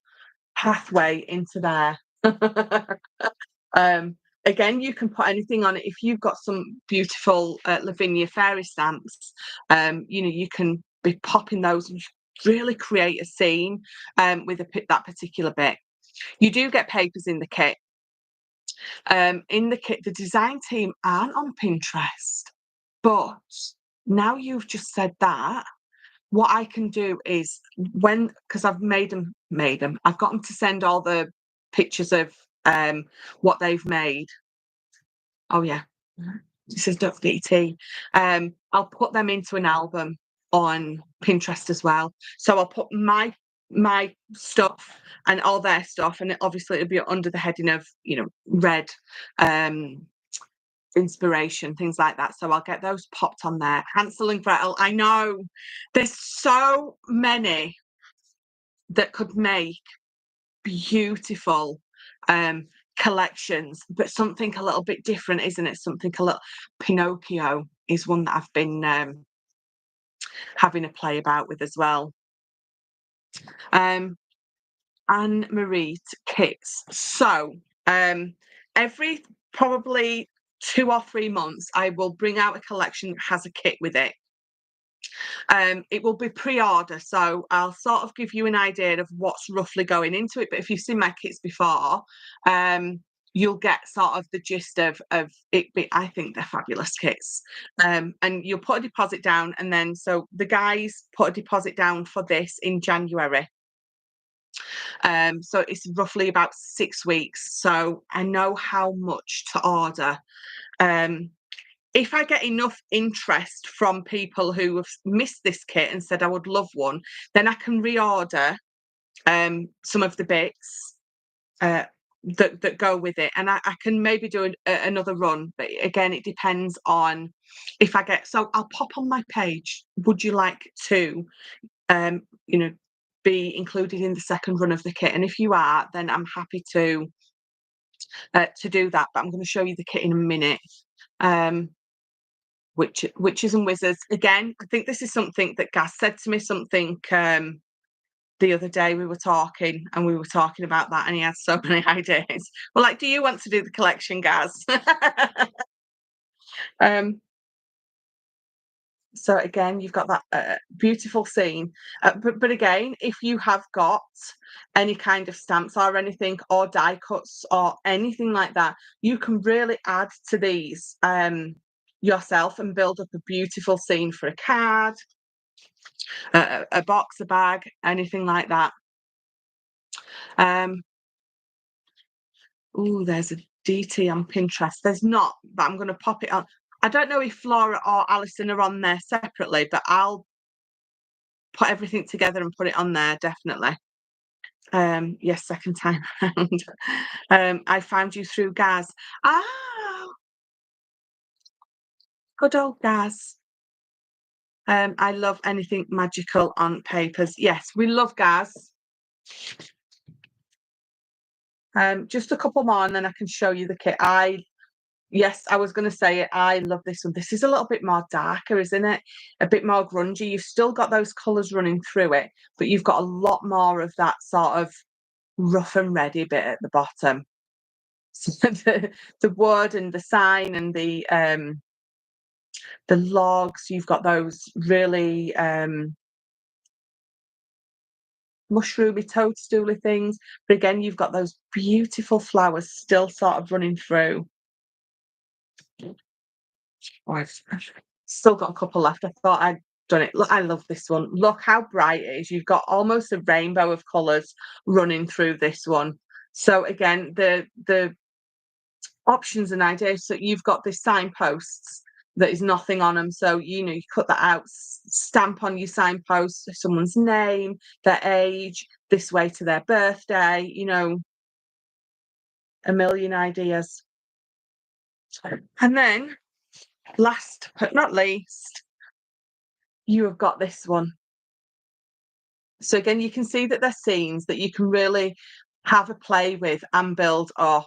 pathway into there, again, you can put anything on it. If you've got some beautiful Lavinia fairy stamps, you can be popping those and really create a scene with that particular bit. You do get papers in the kit. The design team aren't on Pinterest, but now you've just said that, what I can do is because I've made them, I've got them to send all the pictures of what they've made. Oh yeah, it says don't forget your tea. I'll put them into an album on Pinterest as well. So I'll put my stuff and all their stuff, and obviously it'll be under the heading of red inspiration, things like that. So I'll get those popped on there. Hansel and Gretel. I know there's so many that could make beautiful collections, but something a little bit different, isn't it? Something a little. Pinocchio is one that I've been having a play about with as well. Anne Marie kits. So every probably 2 or 3 months, I will bring out a collection that has a kit with it. It will be pre-order, so I'll sort of give you an idea of what's roughly going into it. But if you've seen my kits before, you'll get sort of the gist of it. I think they're fabulous kits. And you'll put a deposit down, and then so the guys put a deposit down for this in January. So it's roughly about 6 weeks. So I know how much to order. If I get enough interest from people who have missed this kit and said I would love one, then I can reorder some of the bits that go with it, and I can maybe do another run. But again, it depends on if I get. So I'll pop on my page. Would you like to, be included in the second run of the kit? And if you are, then I'm happy to do that. But I'm going to show you the kit in a minute. Witches and Wizards. Again, I think this is something that Gaz said to me something the other day. We were talking about that, and he had so many ideas. Well, like, do you want to do the collection, Gaz? So again, you've got that beautiful scene. But again, if you have got any kind of stamps or anything, or die cuts or anything like that, you can really add to these yourself and build up a beautiful scene for a card, a box, a bag, anything like that. There's a DT on Pinterest. There's not, but I'm going to pop it on. I don't know if Flora or Alison are on there separately, but I'll put everything together and put it on there, definitely. Yes, second time around. I found you through Gaz. Good old Gaz. I love anything magical on papers. Yes, we love Gaz. Just a couple more and then I can show you the kit. Yes, I was going to say it. I love this one. This is a little bit more darker, isn't it? A bit more grungy. You've still got those colours running through it, but you've got a lot more of that sort of rough and ready bit at the bottom. So the wood and the sign and the logs, you've got those really mushroomy toadstooly things. But again, you've got those beautiful flowers still sort of running through. Oh, I've still got a couple left. I thought I'd done it. Look, I love this one. Look how bright it is. You've got almost a rainbow of colours running through this one. So again, the options and ideas. So you've got the signposts that is nothing on them. So you cut that out, stamp on your signpost someone's name, their age, this way to their birthday. A million ideas. And then, last but not least, you have got this one. So again, you can see that they're scenes that you can really have a play with and build or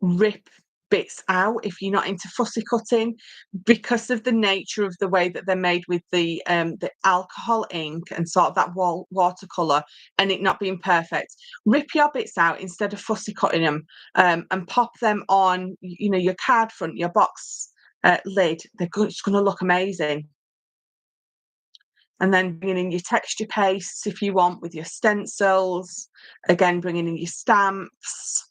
rip bits out if you're not into fussy cutting, because of the nature of the way that they're made with the alcohol ink and sort of that watercolor, and it not being perfect. Rip your bits out instead of fussy cutting them, and pop them on, you know, your card front, your box lid. It's going to look amazing. And then bringing in your texture pastes if you want with your stencils. Again, bringing in your stamps.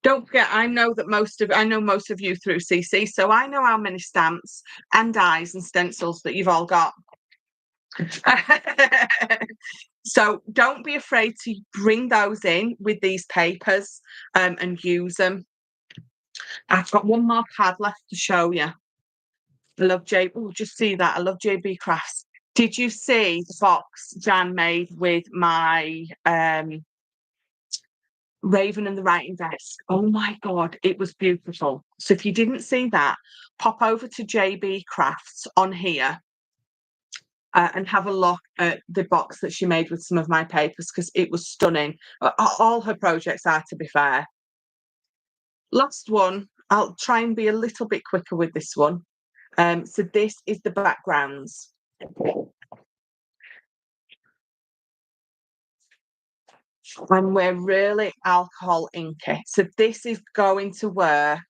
Don't forget, I know most of you through CC, so I know how many stamps and dies and stencils that you've all got. So don't be afraid to bring those in with these papers, and use them. I've got one more card left to show you. I love just see that. I love JB Crafts. Did you see the box Jan made with my Raven and the Writing Desk? Oh my God, it was beautiful. So if you didn't see that, pop over to JB Crafts on here and have a look at the box that she made with some of my papers, because it was stunning. All her projects are, to be fair. Last one, I'll try and be a little bit quicker with this one. So this is the backgrounds. And we're really alcohol inky. So this is going to work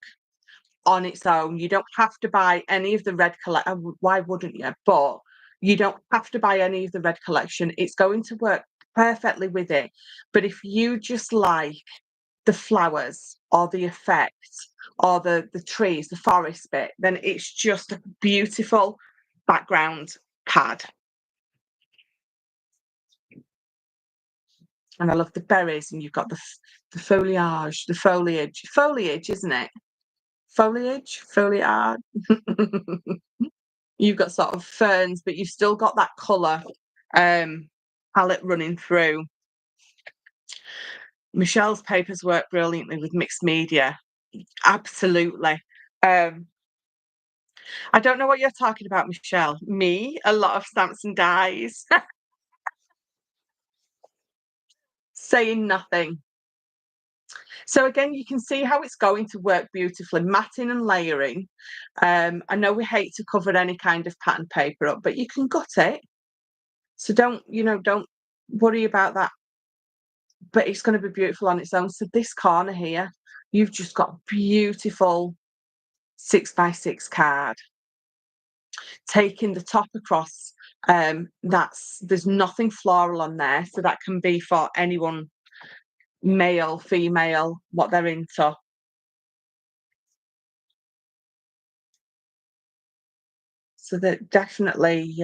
on its own. You don't have to buy any of the red collection. Why wouldn't you? But you don't have to buy any of the red collection. It's going to work perfectly with it. But if you just like the flowers or the effects or the trees, the forest bit, then it's just a beautiful background pad. And I love the berries, and you've got the foliage, foliage, isn't it? Foliage. You've got sort of ferns, but you've still got that colour palette running through. Michelle's papers work brilliantly with mixed media. Absolutely. I don't know what you're talking about, Michelle. Me, a lot of stamps and dies. Saying nothing. So again, you can see how it's going to work beautifully, matting and layering. I know we hate to cover any kind of pattern paper up, but you can gut it. So don't worry about that. But it's going to be beautiful on its own. So this corner here, you've just got beautiful 6x6 card. Taking the top across, there's nothing floral on there, so that can be for anyone, male, female, what they're into. So that definitely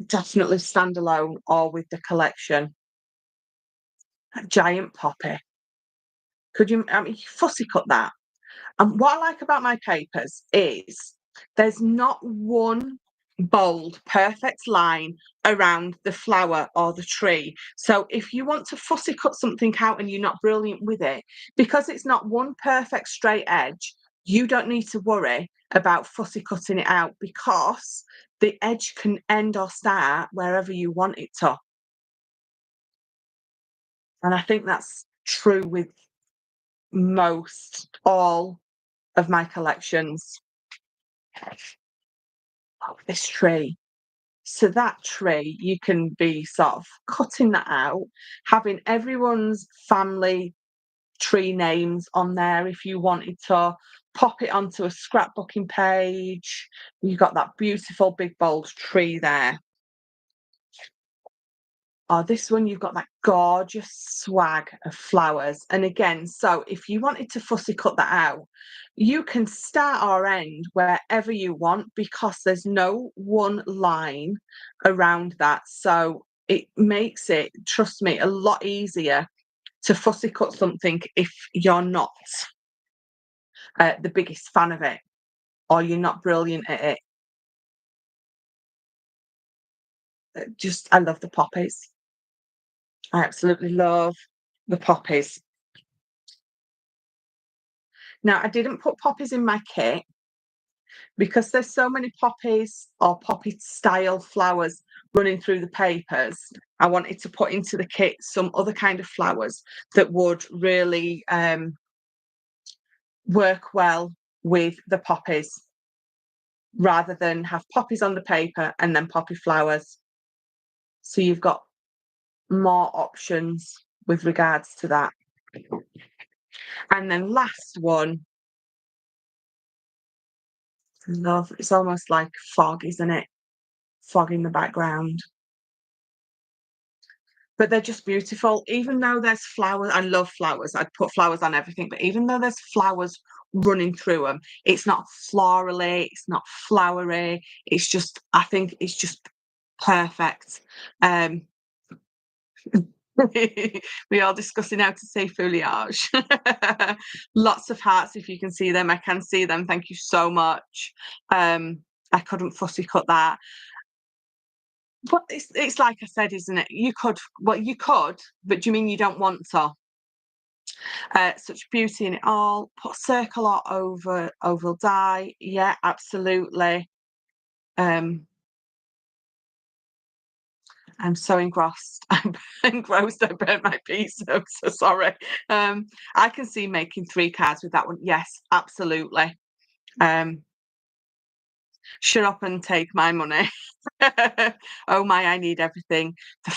standalone or with the collection. That giant poppy. Fussy cut that. And what I like about my papers is there's not one bold, perfect line around the flower or the tree. So if you want to fussy cut something out and you're not brilliant with it, because it's not one perfect straight edge, you don't need to worry about fussy cutting it out, because the edge can end or start wherever you want it to. And I think that's true with most all of my collections. Oh, this tree. So that tree, you can be sort of cutting that out, having everyone's family tree names on there if you wanted to, pop it onto a scrapbooking page. You've got that beautiful big bold tree there. Oh, this one, you've got that gorgeous swag of flowers. And again, so if you wanted to fussy cut that out, you can start or end wherever you want, because there's no one line around that. So it makes it, trust me, a lot easier to fussy cut something if you're not the biggest fan of it, or you're not brilliant at it. I love the poppies. I absolutely love the poppies. Now, I didn't put poppies in my kit because there's so many poppies or poppy style flowers running through the papers. I wanted to put into the kit some other kind of flowers that would really work well with the poppies, rather than have poppies on the paper and then poppy flowers. So you've got more options with regards to that. And then last one, love, it's almost like fog, isn't it? Fog in the background. But they're just beautiful. Even though there's flowers, I love flowers. I'd put flowers on everything. But even though there's flowers running through them, it's not florally, it's not flowery. It's just, I think it's just perfect. Um, we are discussing how to say foliage. Lots of hearts, if you can see them. I can see them. Thank you so much. I couldn't fussy cut that. But it's like I said, isn't it? You could, well, you could, but do you mean you don't want to? Such beauty in it all. Put circle art over oval die. Yeah, absolutely. I'm so engrossed. I'm engrossed. I burnt my piece. I'm so sorry. I can see making 3 cards with that one. Yes, absolutely. Shut up and take my money. Oh my, I need everything. The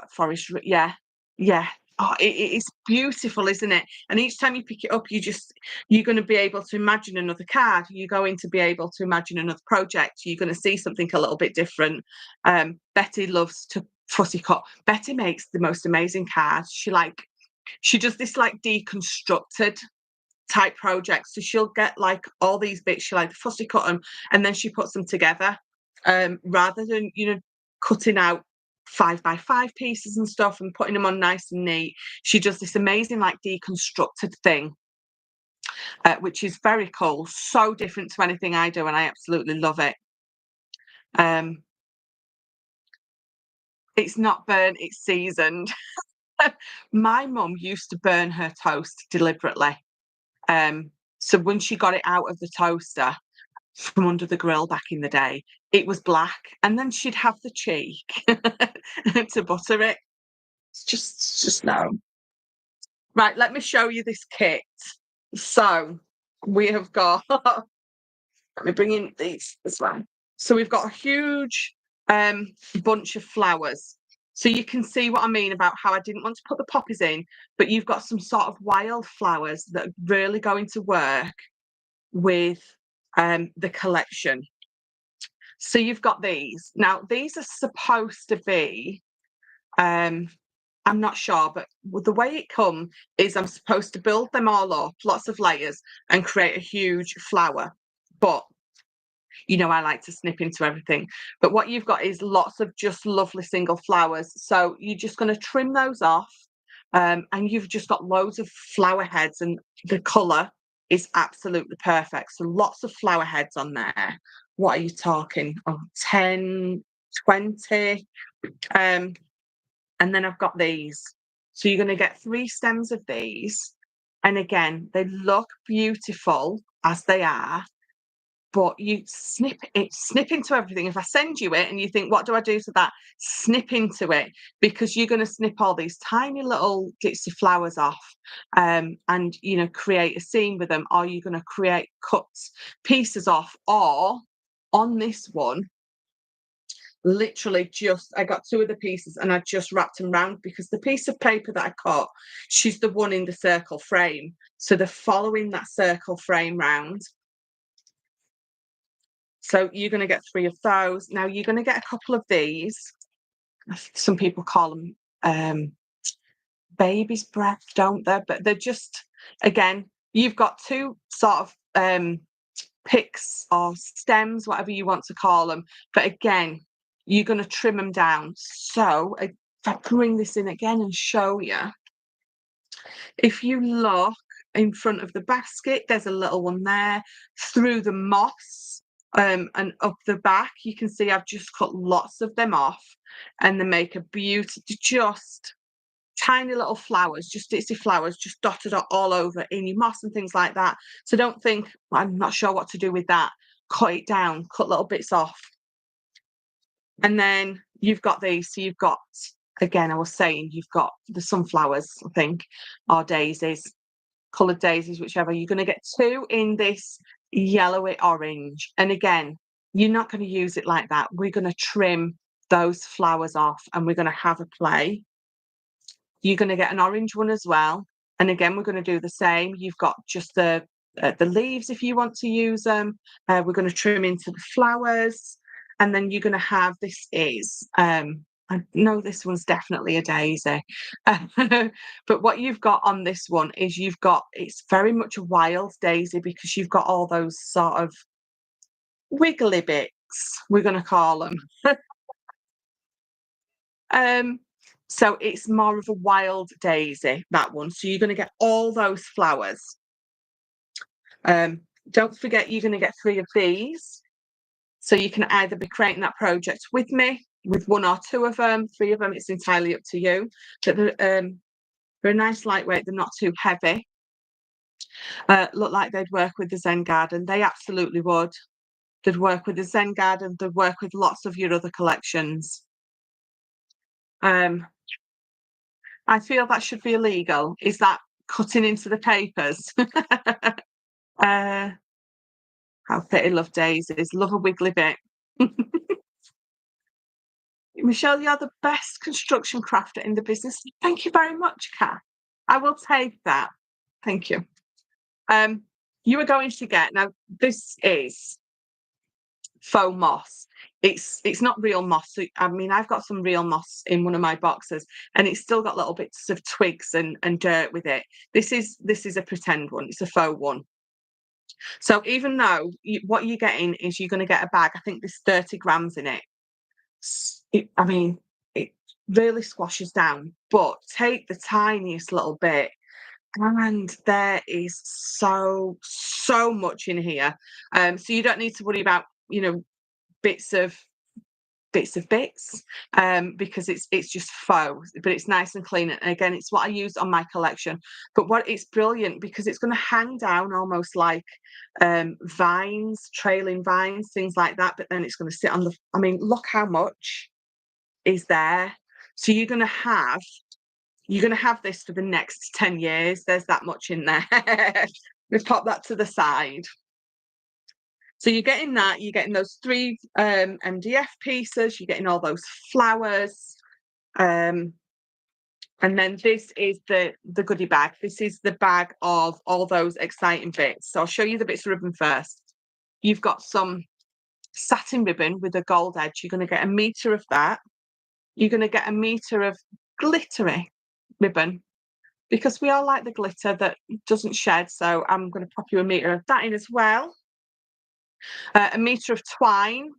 forest, yeah, yeah. Oh, it is beautiful, isn't it? And each time you pick it up, you're going to be able to imagine another card. You're going to be able to imagine another project. You're going to see something a little bit different. Betty loves to fussy cut. Betty makes the most amazing cards. She does this like deconstructed type projects. So she'll get like all these bits, she like fussy cut them, and then she puts them together. Rather than, cutting out 5x5 pieces and stuff and putting them on nice and neat. She does this amazing like deconstructed thing, which is very cool. So different to anything I do, and I absolutely love it. It's not burnt, it's seasoned. My mum used to burn her toast deliberately. So when she got it out of the toaster from under the grill back in the day, it was black, and then she'd have the cheek to butter it. It's just no. Right, let me show you this kit. So we have got, let me bring in these as well. So we've got a huge bunch of flowers. So you can see what I mean about how I didn't want to put the poppies in, but you've got some sort of wild flowers that are really going to work with the collection. So you've got these. Now, these are supposed to be, I'm not sure, but the way it come is I'm supposed to build them all up, lots of layers, and create a huge flower. But I like to snip into everything. But what you've got is lots of just lovely single flowers. So you're just going to trim those off. And you've just got loads of flower heads, and the colour is absolutely perfect. So lots of flower heads on there. What are you talking? Oh, 10, 20. And then I've got these. So you're going to get 3 stems of these. And again, they look beautiful as they are, but you snip into everything. If I send you it and you think, what do I do to that? Snip into it, because you're going to snip all these tiny little glitzy flowers off, and create a scene with them, or you're going to create cuts, pieces off, or on this one, literally I got 2 of the pieces and I just wrapped them round, because the piece of paper that I cut, she's the one in the circle frame. So they're following that circle frame round. So you're going to get 3 of those. Now you're going to get a couple of these. Some people call them baby's breath, don't they? But they're just, again, you've got 2 sort of picks or stems, whatever you want to call them. But again, you're going to trim them down. So if I bring this in again and show you, if you look in front of the basket, there's a little one there. Through the moss, and up the back, you can see I've just cut lots of them off, and they make a beauty, just tiny little flowers, just itsy flowers, just dotted all over in your moss and things like that. So don't think, I'm not sure what to do with that. Cut it down, cut little bits off. And then you've got these. So you've got again, I was saying you've got the sunflowers, I think, or daisies, coloured daisies, whichever. You're going to get 2 in this yellowy orange. And again, you're not going to use it like that. We're going to trim those flowers off and we're going to have a play. You're going to get an orange one as well. And again, we're going to do the same. You've got just the leaves if you want to use them. We're going to trim into the flowers. And then you're going to have, this is, I know this one's definitely a daisy. But what you've got on this one is it's very much a wild daisy because you've got all those sort of wiggly bits, we're going to call them. So it's more of a wild daisy, that one. So you're going to get all those flowers. Don't forget, you're going to get 3 of these. So you can either be creating that project with me, with 1 or 2 of them, 3 of them, it's entirely up to you. But they're a nice lightweight, they're not too heavy. Look like they'd work with the Zen Garden. They absolutely would. They'd work with the Zen Garden, they'd work with lots of your other collections. I feel that should be illegal. Is that cutting into the papers? How pretty, love daisies, love a wiggly bit. Michelle, you're the best construction crafter in the business. Thank you very much, Kat. I will take that. Thank you. You are going to get, now this is faux moss. It's not real moss. So, I mean, I've got some real moss in one of my boxes and it's still got little bits of twigs and dirt with it. This is a pretend one. It's a faux one. So even though what you're getting is you're going to get a bag, I think there's 30 grams in it. I mean, it really squashes down, but take the tiniest little bit and there is so much in here. So you don't need to worry about, bits of bits because it's just faux, but it's nice and clean. And again, it's what I use on my collection. But what it's brilliant because it's going to hang down almost like vines, trailing vines, things like that. But then it's going to sit on look how much is there. So you're going to have this for the next 10 years. There's that much in there. Let's pop that to the side. So you're getting that, you're getting those 3 MDF pieces, you're getting all those flowers. And then this is the goodie bag. This is the bag of all those exciting bits. So I'll show you the bits of ribbon first. You've got some satin ribbon with a gold edge. You're going to get 1 metre of that. You're going to get 1 metre of glittery ribbon because we all like the glitter that doesn't shed. So I'm going to pop you 1 metre of that in as well. 1 metre of twine.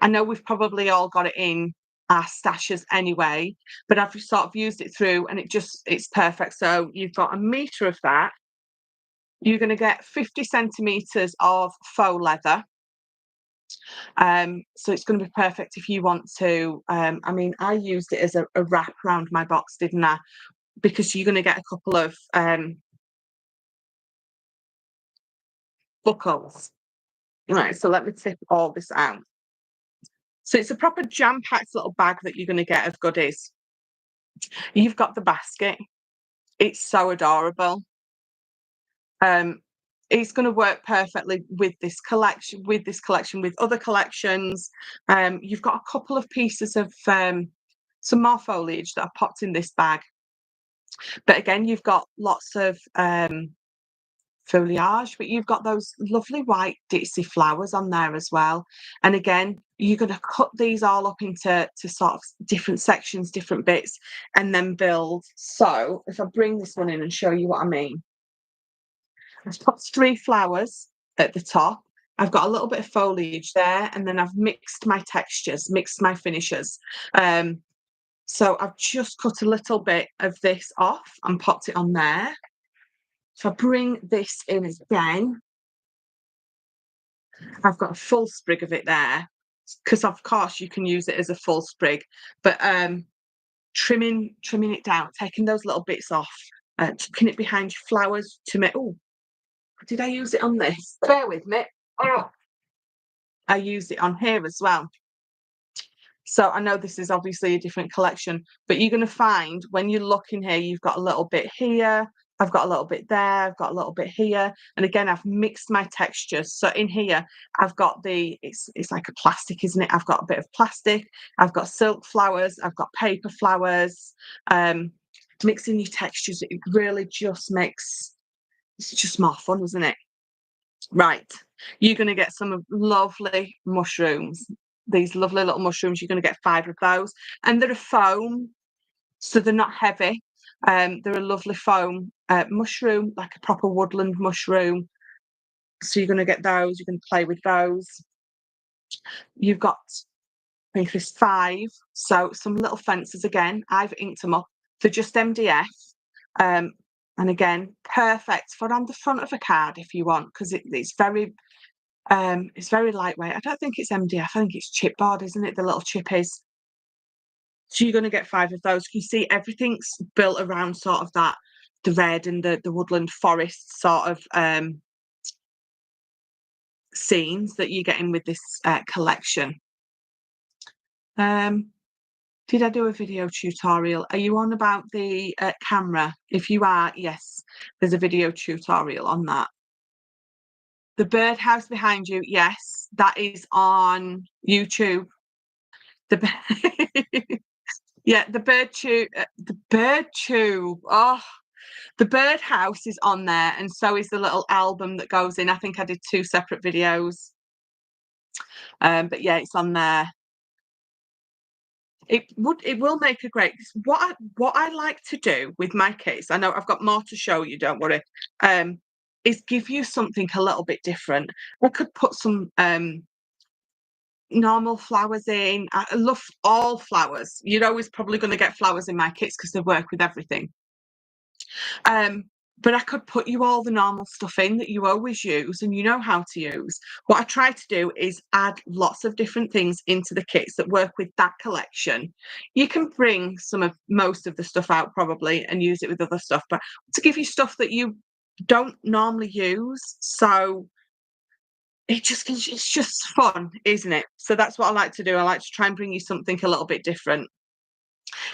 I know we've probably all got it in our stashes anyway, but I've sort of used it through and it's perfect. So you've got 1 metre of that. You're going to get 50 centimetres of faux leather. So it's going to be perfect if you want to. I used it as a wrap around my box, didn't I? Because you're going to get a couple of buckles. Right, so let me tip all this out. So it's a proper jam-packed little bag that you're going to get of goodies. You've got the basket. It's so adorable. It's going to work perfectly with this collection, with other collections. You've got a couple of pieces of some more foliage that I've popped in this bag. But again, you've got lots of foliage, but you've got those lovely white ditzy flowers on there as well. And again, you're going to cut these all up into sort of different sections, different bits, and then build. So if I bring this one in and show you what I mean, I've put 3 flowers at the top. I've got a little bit of foliage there, and then I've mixed my textures, mixed my finishes. So I've just cut a little bit of this off and popped it on there. If I bring this in again, I've got a full sprig of it there, because of course you can use it as a full sprig, but trimming it down, taking those little bits off, tucking it behind your flowers to make. Oh, did I use it on this? Bear with me. Oh, I used it on here as well. So I know this is obviously a different collection, but you're going to find when you look in here, you've got a little bit here, I've got a little bit there, I've got a little bit here. And again, I've mixed my textures. So in here, I've got it's like a plastic, isn't it? I've got a bit of plastic, I've got silk flowers, I've got paper flowers. Mixing your textures, it really just makes, it's just more fun, isn't it? Right, you're going to get some lovely mushrooms. These lovely little mushrooms, you're going to get 5 of those. And they're a foam, so they're not heavy. They're a lovely foam mushroom, like a proper woodland mushroom. So you're going to get those, you can play with those. You've got, I think there's 5. So some little fences again, I've inked them up. They're just MDF. And again, perfect for on the front of a card if you want, because it's very lightweight. I don't think it's MDF, I think it's chipboard, isn't it? The little chip is. So you're going to get 5 of those. You see everything's built around sort of that, the red and the woodland forest sort of scenes that you're getting with this collection. Did I do a video tutorial? Are you on about the camera? If you are, yes, there's a video tutorial on that. The birdhouse behind you, yes, that is on YouTube. Yeah, the bird tube. Oh, the birdhouse is on there, and so is the little album that goes in. I think I did 2 separate videos. But yeah, it's on there. It will make a great. What I like to do with my kits, I know I've got more to show you, don't worry, is give you something a little bit different. I could put some normal flowers in. I love all flowers. You're always probably going to get flowers in my kits because they work with everything. But I could put you all the normal stuff in that you always use and you know how to use. What I try to do is add lots of different things into the kits that work with that collection. You can bring most of the stuff out probably and use it with other stuff, but to give you stuff that you don't normally use. So it's just fun, isn't it? So that's what I like to do. I like to try and bring you something a little bit different.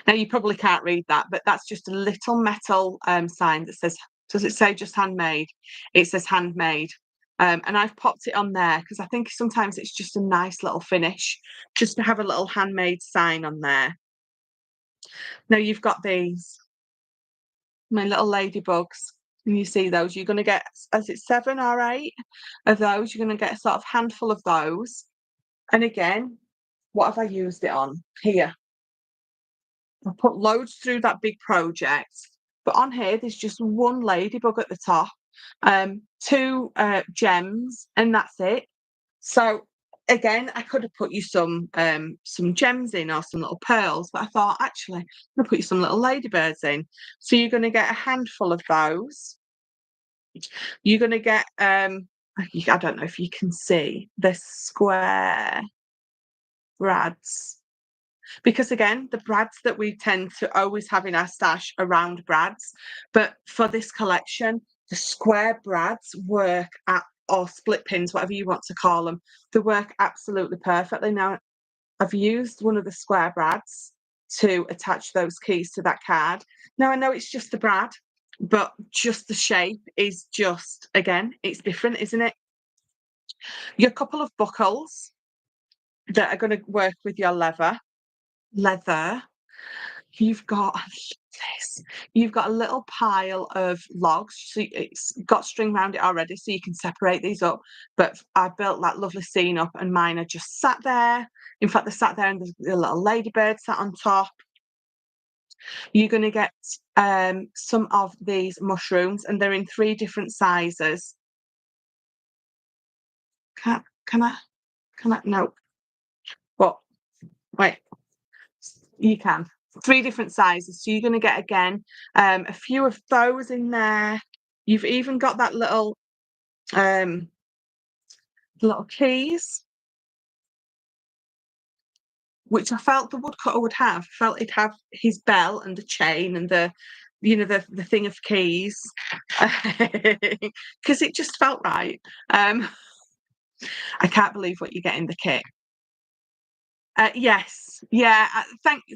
Now you probably can't read that, but that's just a little metal sign that says, does it say just handmade? It says handmade. And I've popped it on there because I think sometimes it's just a nice little finish, just to have a little handmade sign on there. Now you've got these, my little ladybugs. And you see those, you're going to get, as it's 7 or 8 of those, you're going to get a sort of handful of those. And again, what have I used it on? Here. I put loads through that big project, but on here there's just 1 ladybug at the top, 2 gems, and that's it. So again, I could have put you some gems in or some little pearls, but I thought actually I'm gonna put you some little ladybirds in. So you're going to get a handful of those. You're going to get I don't know if you can see the square brads. Because again, the brads that we tend to always have in our stash are round brads, but for this collection, the square brads work or split pins, whatever you want to call them, they work absolutely perfectly. Now, I've used one of the square brads to attach those keys to that card. Now, I know it's just the brad, but just the shape is just, again, it's different, isn't it? Your couple of buckles that are going to work with your leather, you've got this. You've got a little pile of logs. So it's got string around it already, so you can separate these up. But I built that lovely scene up, and mine are just sat there. In fact, they're sat there, and there's a little ladybird sat on top. You're going to get some of these mushrooms, and they're in 3 different sizes. Can I? No. But wait. You can. 3 different sizes. So you're going to get, again, a few of those in there. You've even got that little keys, which I felt the woodcutter would have. I felt he'd have his bell and the chain and the thing of keys, because it just felt right. I can't believe what you get in the kit. Yes. Yeah,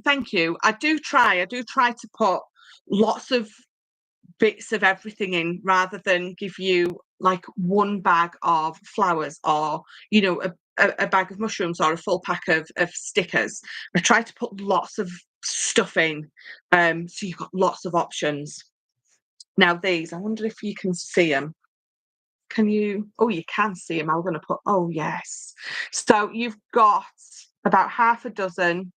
thank you. I do try to put lots of bits of everything in rather than give you, like, one bag of flowers or, a bag of mushrooms or a full pack of stickers. I try to put lots of stuff in, so you've got lots of options. Now these, I wonder if you can see them. Can you? Oh, you can see them. I'm gonna put, oh, yes. So you've got about half a dozen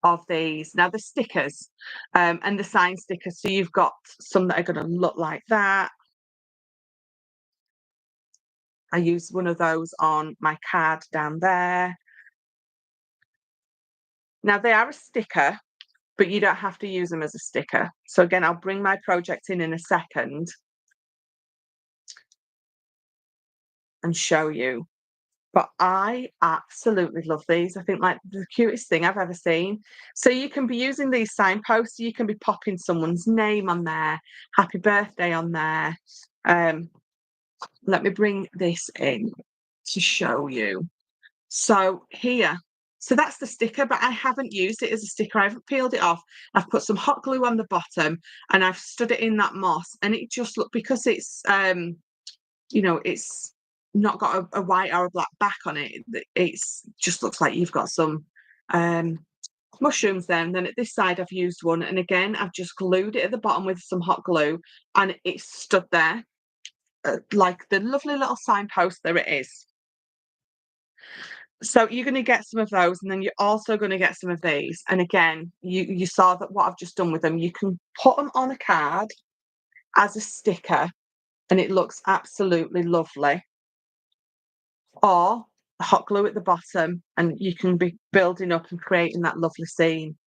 of these. Now the stickers, and the sign stickers, so you've got some that are gonna look like that. I use one of those on my card down there. Now they are a sticker, but you don't have to use them as a sticker. So again, I'll bring my project in a second and show you. But I absolutely love these. I think, like, the cutest thing I've ever seen. So you can be using these signposts, you can be popping someone's name on there, happy birthday on there. Um, Let me bring this in to show you. So here, so that's the sticker, but I haven't used it as a sticker. I haven't peeled it off. I've put some hot glue on the bottom and I've stood it in that moss, and it just look, because it's not got a white or a black back on it. It's just looks like you've got some um mushrooms there. And then at this side I've used one, and again I've just glued it at the bottom with some hot glue, and it stood there, like the lovely little signpost. There it is. So you're going to get some of those, and then you're also going to get some of these. And again, you saw that what I've just done with them. You can put them on a card as a sticker, and it looks absolutely lovely. Or hot glue at the bottom, and you can be building up and creating that lovely scene.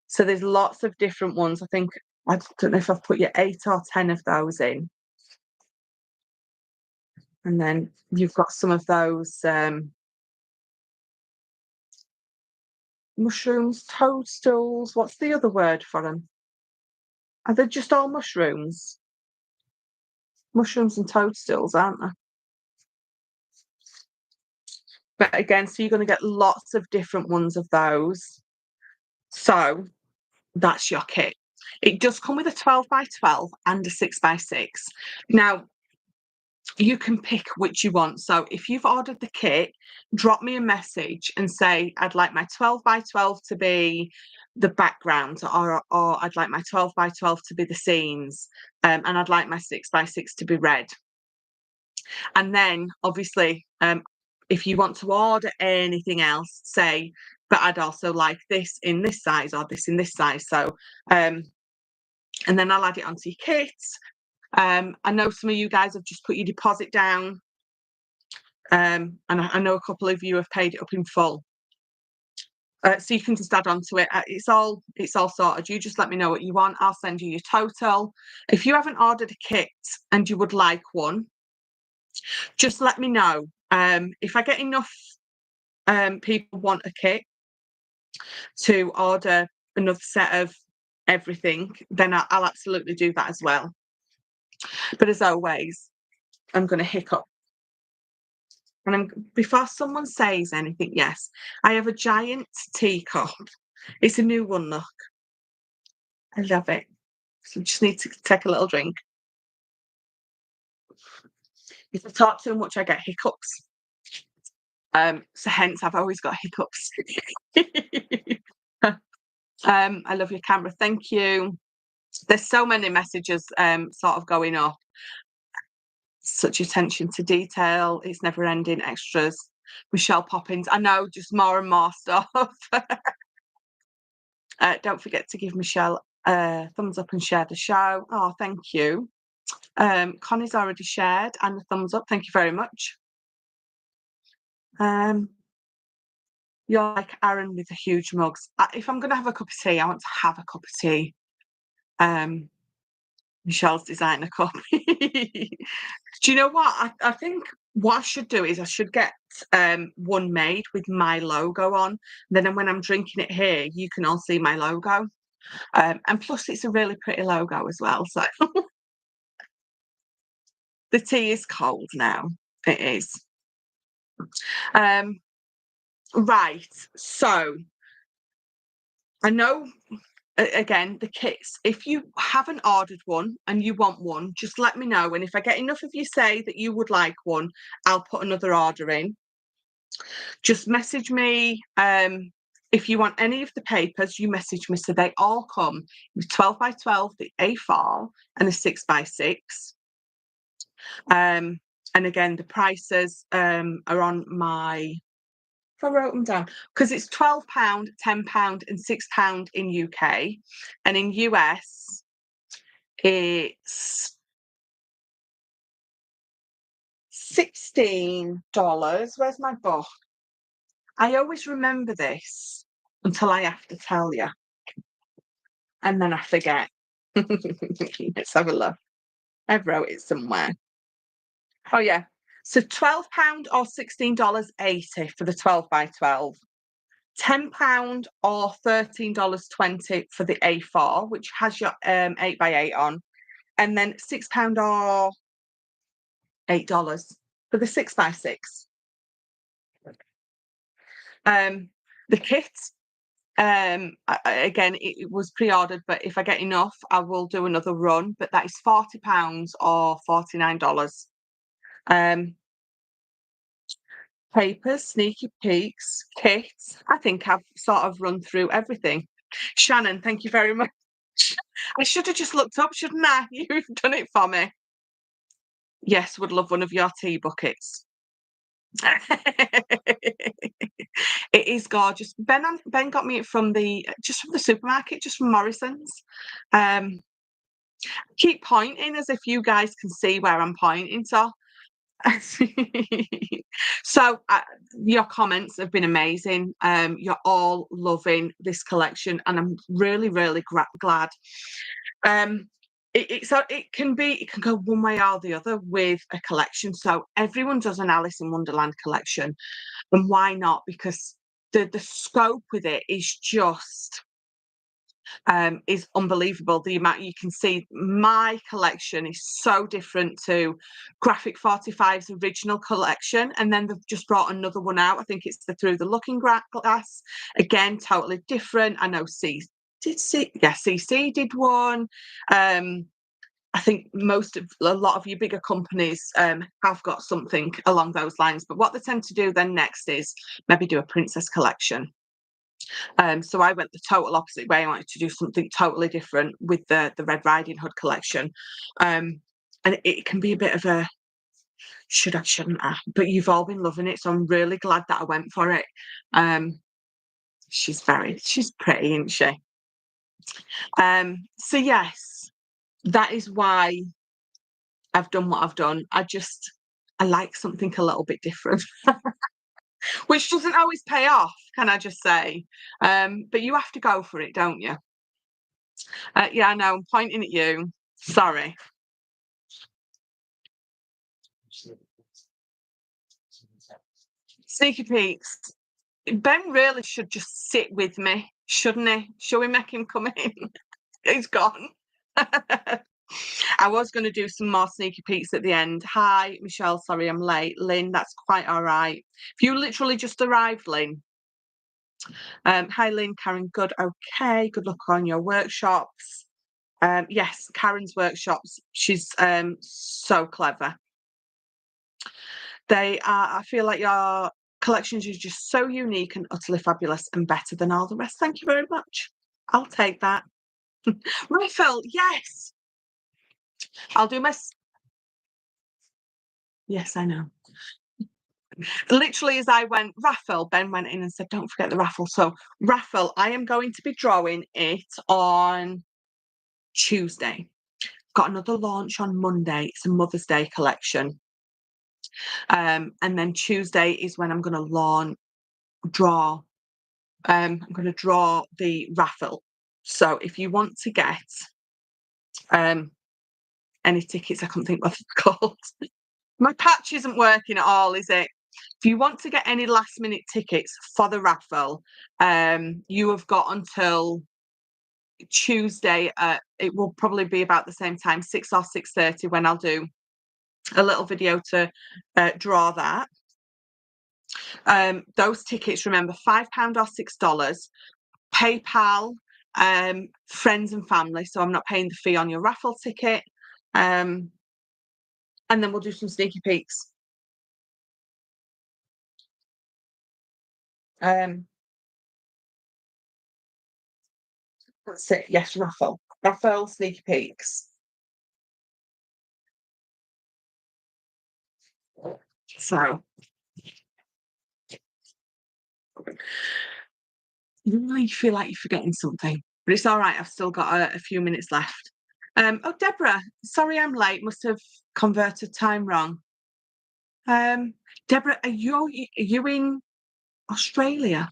So there's lots of different ones. I think, I don't know if I've put you 8 or 10 of those in. And then you've got some of those mushrooms, toadstools. What's the other word for them? Are they just all mushrooms? Mushrooms and toadstools, aren't they? But again, so you're going to get lots of different ones of those. So that's your kit. It does come with a 12 by 12 and a 6 by 6. Now, you can pick which you want. So if you've ordered the kit, drop me a message and say, I'd like my 12 by 12 to be the background, or I'd like my 12 by 12 to be the scenes, and I'd like my 6 by 6 to be red. And then obviously, if you want to order anything else, say, but I'd also like this in this size or this in this size. So, and then I'll add it onto your kit. I know some of you guys have just put your deposit down, and I know a couple of you have paid it up in full. So you can just add on to it. It's all sorted. You just let me know what you want. I'll send you your total. If you haven't ordered a kit and you would like one, just let me know. If I get enough people want a kit to order another set of everything, then I'll absolutely do that as well. But as always, I'm going to hiccup. And before someone says anything, yes, I have a giant teacup. It's a new one, look. I love it. So just need to take a little drink. If I talk too much, I get hiccups. So hence I've always got hiccups. I love your camera. Thank you. There's so many messages sort of going up. Such attention to detail. It's never ending extras. Michelle Poppins. I know, just more and more stuff. Don't forget to give Michelle a thumbs up and share the show. Oh, thank you. Connie's already shared and a thumbs up. Thank you very much. You're like Aaron with the huge mugs. If I'm going to have a cup of tea, I want to have a cup of tea. Michelle's designer cup. Do you know what? I think what I should do is I should get one made with my logo on. Then when I'm drinking it here, you can all see my logo. And plus, it's a really pretty logo as well. So the tea is cold now. It is. Right. So I know again the kits. If you haven't ordered one and you want one, just let me know. And if I get enough of you say that you would like one, I'll put another order in. Just message me. If you want any of the papers, you message me. So they all come with 12 by 12, the A4, and a 6 by 6. And again, the prices are on my. If I wrote them down, because it's £12, £10, and £6 in UK, and in US it's $16. Where's my book? I always remember this until I have to tell you, and then I forget. Let's have a look. I wrote it somewhere. Oh yeah. So £12 or $16.80 for the 12 by 12. £10 or $13.20 for the A4, which has your 8 by 8 on, and then £6 or $8 for the 6 by 6. The kit, again, it was pre-ordered, but if I get enough, I will do another run. But that is £40 or $49. Um, Papers, sneaky peeks, kits. I think I've sort of run through everything. Shannon, thank you very much. I should have just looked up, shouldn't I? You've done it for me. Yes, would love one of your tea buckets. It is gorgeous. Ben got me it from the supermarket, just from Morrison's. Keep pointing as if you guys can see where I'm pointing to. So your comments have been amazing. You're all loving this collection, and I'm really, really glad. It can go one way or the other with a collection. So everyone does an Alice in Wonderland collection, and why not? Because the scope with it is unbelievable. The amount you can see, my collection is so different to Graphic 45's original collection, and then they've just brought another one out. I think it's the Through the Looking Glass. Again, totally different. I know CC did one. I think a lot of your bigger companies have got something along those lines. But what they tend to do then next is maybe do a princess collection. So I went the total opposite way. I wanted to do something totally different with the Red Riding Hood collection. And it can be a bit of a should I, shouldn't I? But you've all been loving it, so I'm really glad that I went for it. She's pretty, isn't she? So yes, that is why I've done what I've done. I like something a little bit different. Which doesn't always pay off, can I just say? But you have to go for it, don't you? Yeah, I know, I'm pointing at you. Sorry. Sneaky peeks. Ben really should just sit with me, shouldn't he? Shall we make him come in? He's gone. I was going to do some more sneaky peeks at the end. Hi, Michelle. Sorry, I'm late. Lynn, that's quite all right. If you literally just arrived, Lynn. Hi, Lynn. Karen, good. Okay. Good luck on your workshops. Yes, Karen's workshops. She's so clever. I feel like your collections are just so unique and utterly fabulous and better than all the rest. Thank you very much. I'll take that. Raphael, yes. I'll do my. Yes, I know. Literally, as I went, raffle, Ben went in and said, don't forget the raffle. So, raffle, I am going to be drawing it on Tuesday. Got another launch on Monday. It's a Mother's Day collection. And then Tuesday is when I'm going to draw. I'm going to draw the raffle. So if you want to get any tickets, I can't think what it's called. My patch isn't working at all, is it? If you want to get any last minute tickets for the raffle, you have got until Tuesday. It will probably be about the same time, 6 or 6:30, when I'll do a little video to draw that. Those tickets, remember, £5 or $6. PayPal, friends and family, so I'm not paying the fee on your raffle ticket. And then we'll do some sneaky peeks. Um, that's it. Yes, raffle, sneaky peeks. So you really feel like you're forgetting something, but it's all right. I've still got a few minutes left. Oh, Deborah, sorry I'm late. Must have converted time wrong. Deborah, are you in Australia?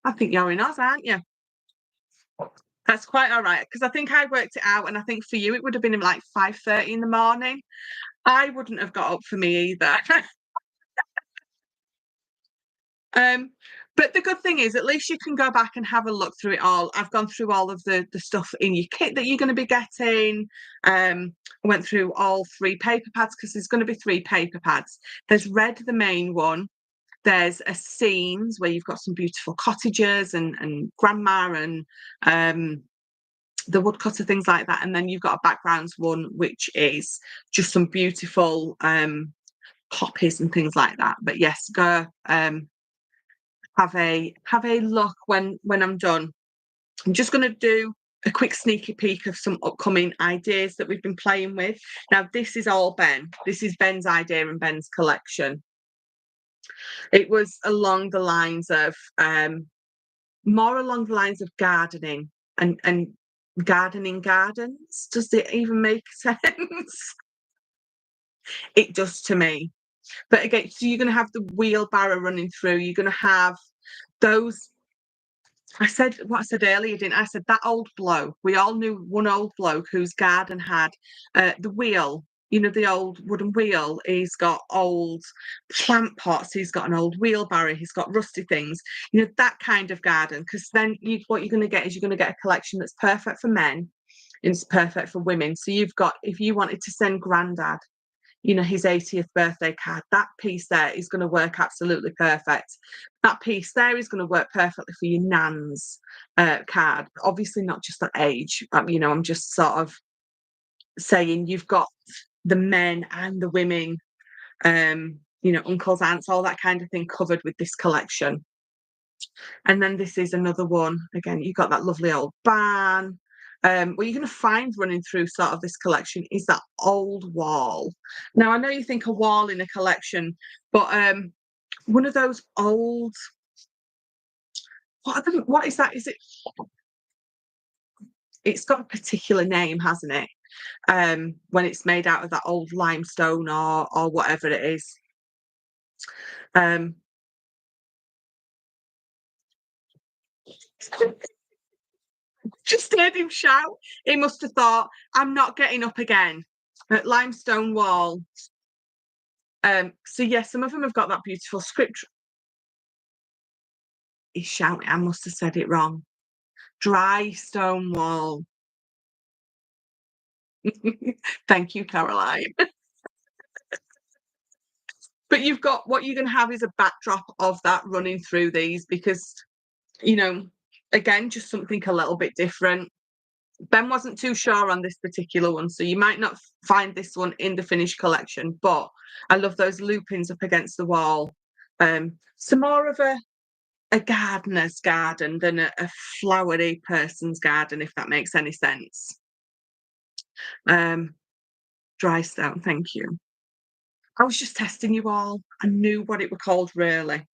I think you're in Oz, aren't you? That's quite all right because I think I worked it out, and I think for you it would have been like 5:30 in the morning. I wouldn't have got up for me either. Um, but the good thing is, at least you can go back and have a look through it all. I've gone through all of the stuff in your kit that you're going to be getting. I went through all 3 paper pads because there's going to be 3 paper pads. There's red, the main one. There's a scenes where you've got some beautiful cottages and grandma and the woodcutter, things like that. And then you've got a backgrounds one, which is just some beautiful poppies and things like that. But yes, go have a look when I'm done. I'm just going to do a quick sneaky peek of some upcoming ideas that we've been playing with. Now, this is all Ben. This is Ben's idea and Ben's collection. It was along the lines of more along the lines of gardening and gardening gardens. Does it even make sense? It does to me. But again, so you're going to have the wheelbarrow running through. You're going to have those. I said what I said earlier, didn't I? I said that old bloke. We all knew one old bloke whose garden had the wheel. You know, the old wooden wheel. He's got old plant pots. He's got an old wheelbarrow. He's got rusty things. You know, that kind of garden. Because then what you're going to get is you're going to get a collection that's perfect for men and it's perfect for women. So you've got, if you wanted to send Grandad, you know, his 80th birthday card, that piece there is going to work absolutely perfect. That piece there is going to work perfectly for your nan's card. Obviously not just at age. You know, I'm just sort of saying you've got the men and the women, you know, uncles, aunts, all that kind of thing covered with this collection. And then this is another one. Again, you've got that lovely old barn. What you're going to find running through sort of this collection is that old wall. Now, I know you think a wall in a collection, but one of those old. What is that? Is it? It's got a particular name, hasn't it? When it's made out of that old limestone or whatever it is. Um, just heard him shout. He must have thought, "I'm not getting up again." At limestone wall. So yeah, some of them have got that beautiful script. He's shouting. I must have said it wrong. Dry stone wall. Thank you, Caroline. But you've got what you're going to have is a backdrop of that running through these because, you know, again, just something a little bit different. Ben wasn't too sure on this particular one, so you might not find this one in the finished collection, but I love those loopings up against the wall. So more of a gardener's garden than a flowery person's garden, if that makes any sense. Um, Dry stone, thank you. I was just testing you all. I knew what it were called, really.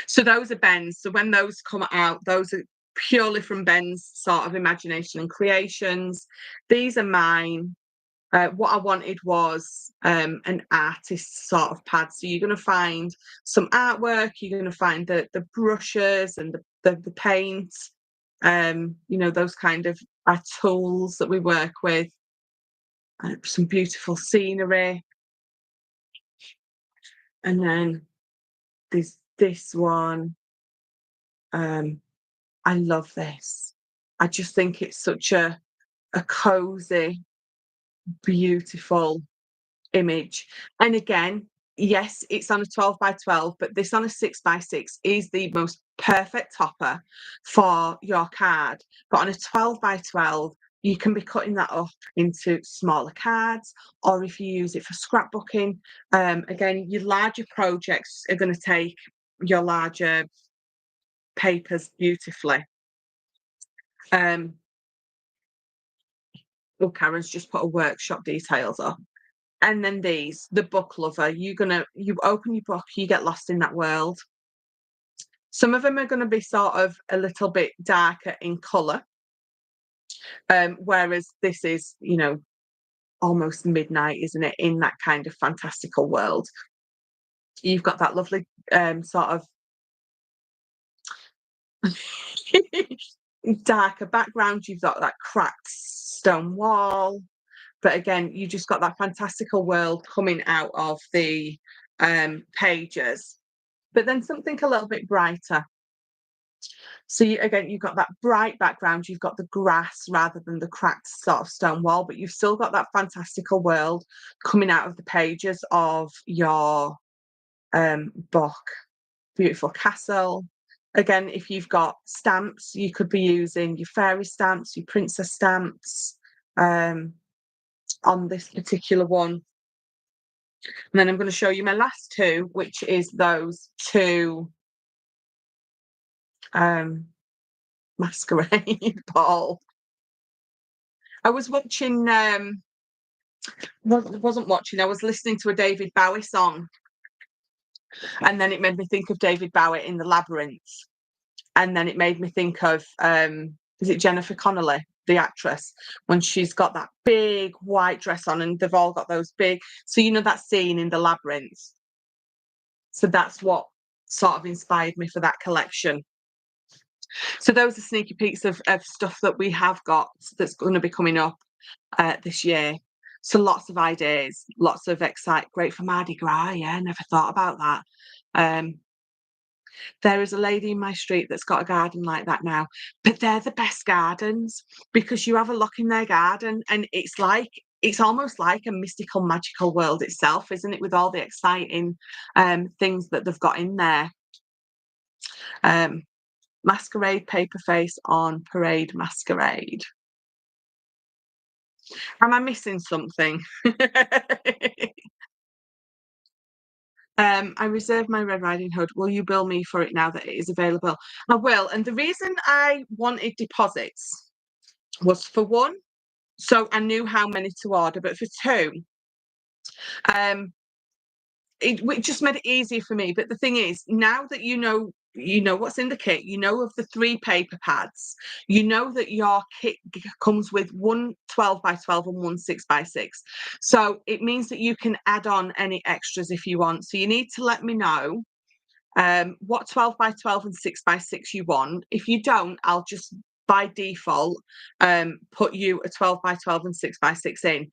So those are Ben's. So when those come out, those are purely from Ben's sort of imagination and creations. These are mine. What I wanted was an artist sort of pad. So you're going to find some artwork. You're going to find the brushes and the paint. You know, those kind of our tools that we work with. Some beautiful scenery, and then there's this one. I love this. I just think it's such a cozy, beautiful image. And again, yes, it's on a 12 by 12, but this on a 6 by 6 is the most perfect topper for your card. But on a 12 by 12, you can be cutting that up into smaller cards, or if you use it for scrapbooking, again, your larger projects are going to take your larger papers beautifully. Oh, Karen's just put a workshop details up. And then these, the book lover, you open your book, you get lost in that world. Some of them are going to be sort of a little bit darker in colour, whereas this is, almost midnight, isn't it? In that kind of fantastical world. You've got that lovely sort of darker background. You've got that cracked stone wall. But again, you just got that fantastical world coming out of the pages. But then something a little bit brighter. So you've got that bright background, you've got the grass rather than the cracked sort of stone wall, but you've still got that fantastical world coming out of the pages of your book. Beautiful castle. Again, if you've got stamps, you could be using your fairy stamps, your princess stamps on this particular one. And then I'm going to show you my last two, which is those two masquerade ball. I was watching, wasn't watching, I was listening to a David Bowie song. And then it made me think of David Bowie in The Labyrinth. And then it made me think of, is it Jennifer Connelly, the actress, when she's got that big white dress on and they've all got those big, so that scene in The Labyrinth. So that's what sort of inspired me for that collection. So those are sneaky peeks of stuff that we have got that's going to be coming up this year. So lots of ideas, lots of great for Mardi Gras. Yeah, never thought about that. There is a lady in my street that's got a garden like that now, but they're the best gardens because you have a look in their garden and it's almost like a mystical, magical world itself, isn't it? With all the exciting things that they've got in there. Masquerade paper face on Parade Masquerade. Am I missing something? I reserved my Red Riding Hood. Will you bill me for it now that it is available? I will. And the reason I wanted deposits was, for one, so I knew how many to order, but for two, it just made it easier for me. But the thing is, now that you know what's in the kit, of the 3 paper pads, that your kit comes with one 12 by 12 and one 6 by 6. So it means that you can add on any extras if you want. So you need to let me know what 12 by 12 and 6 by 6 you want. If you don't, I'll just by default put you a 12 by 12 and 6 by 6 in.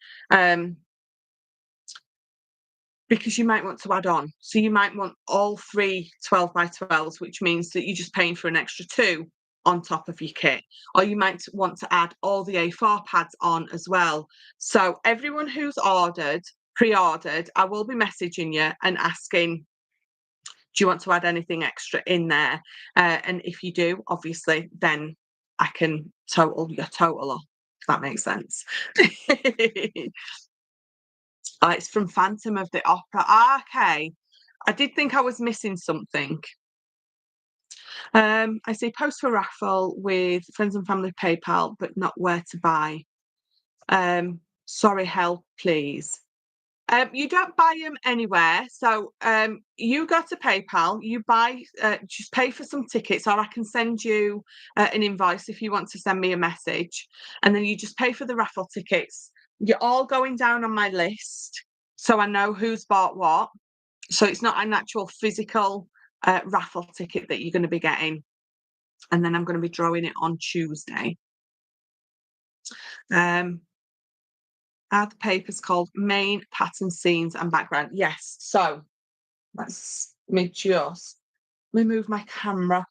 Because you might want to add on. So you might want all 3 12 by 12s, which means that you're just paying for an extra 2 on top of your kit. Or you might want to add all the A4 pads on as well. So everyone who's pre-ordered, I will be messaging you and asking, do you want to add anything extra in there? And if you do, obviously, then I can total your total up, if that makes sense. It's from Phantom of the Opera. Okay. I did think I was missing something. I see post for raffle with friends and family PayPal, but not where to buy. Sorry, help, please. You don't buy them anywhere. So you go to PayPal, you buy, just pay for some tickets, or I can send you an invoice if you want to send me a message. And then you just pay for the raffle tickets. You're all going down on my list, so I know who's bought what. So it's not an actual physical raffle ticket that you're going to be getting. And then I'm going to be drawing it on Tuesday. Are the papers called main, pattern, scenes and background? Yes. So let me move my camera.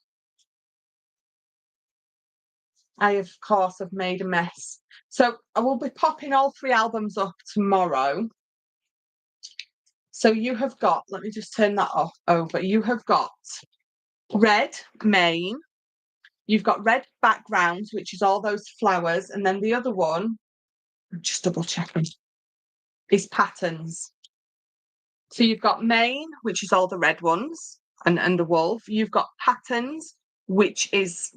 I, of course, have made a mess. So I will be popping all 3 albums up tomorrow. So you have got, let me just turn that off over. You have got red main, you've got red backgrounds, which is all those flowers, and then the other one, I'm just double checking, is patterns. So you've got main, which is all the red ones, and the wolf. You've got patterns, which is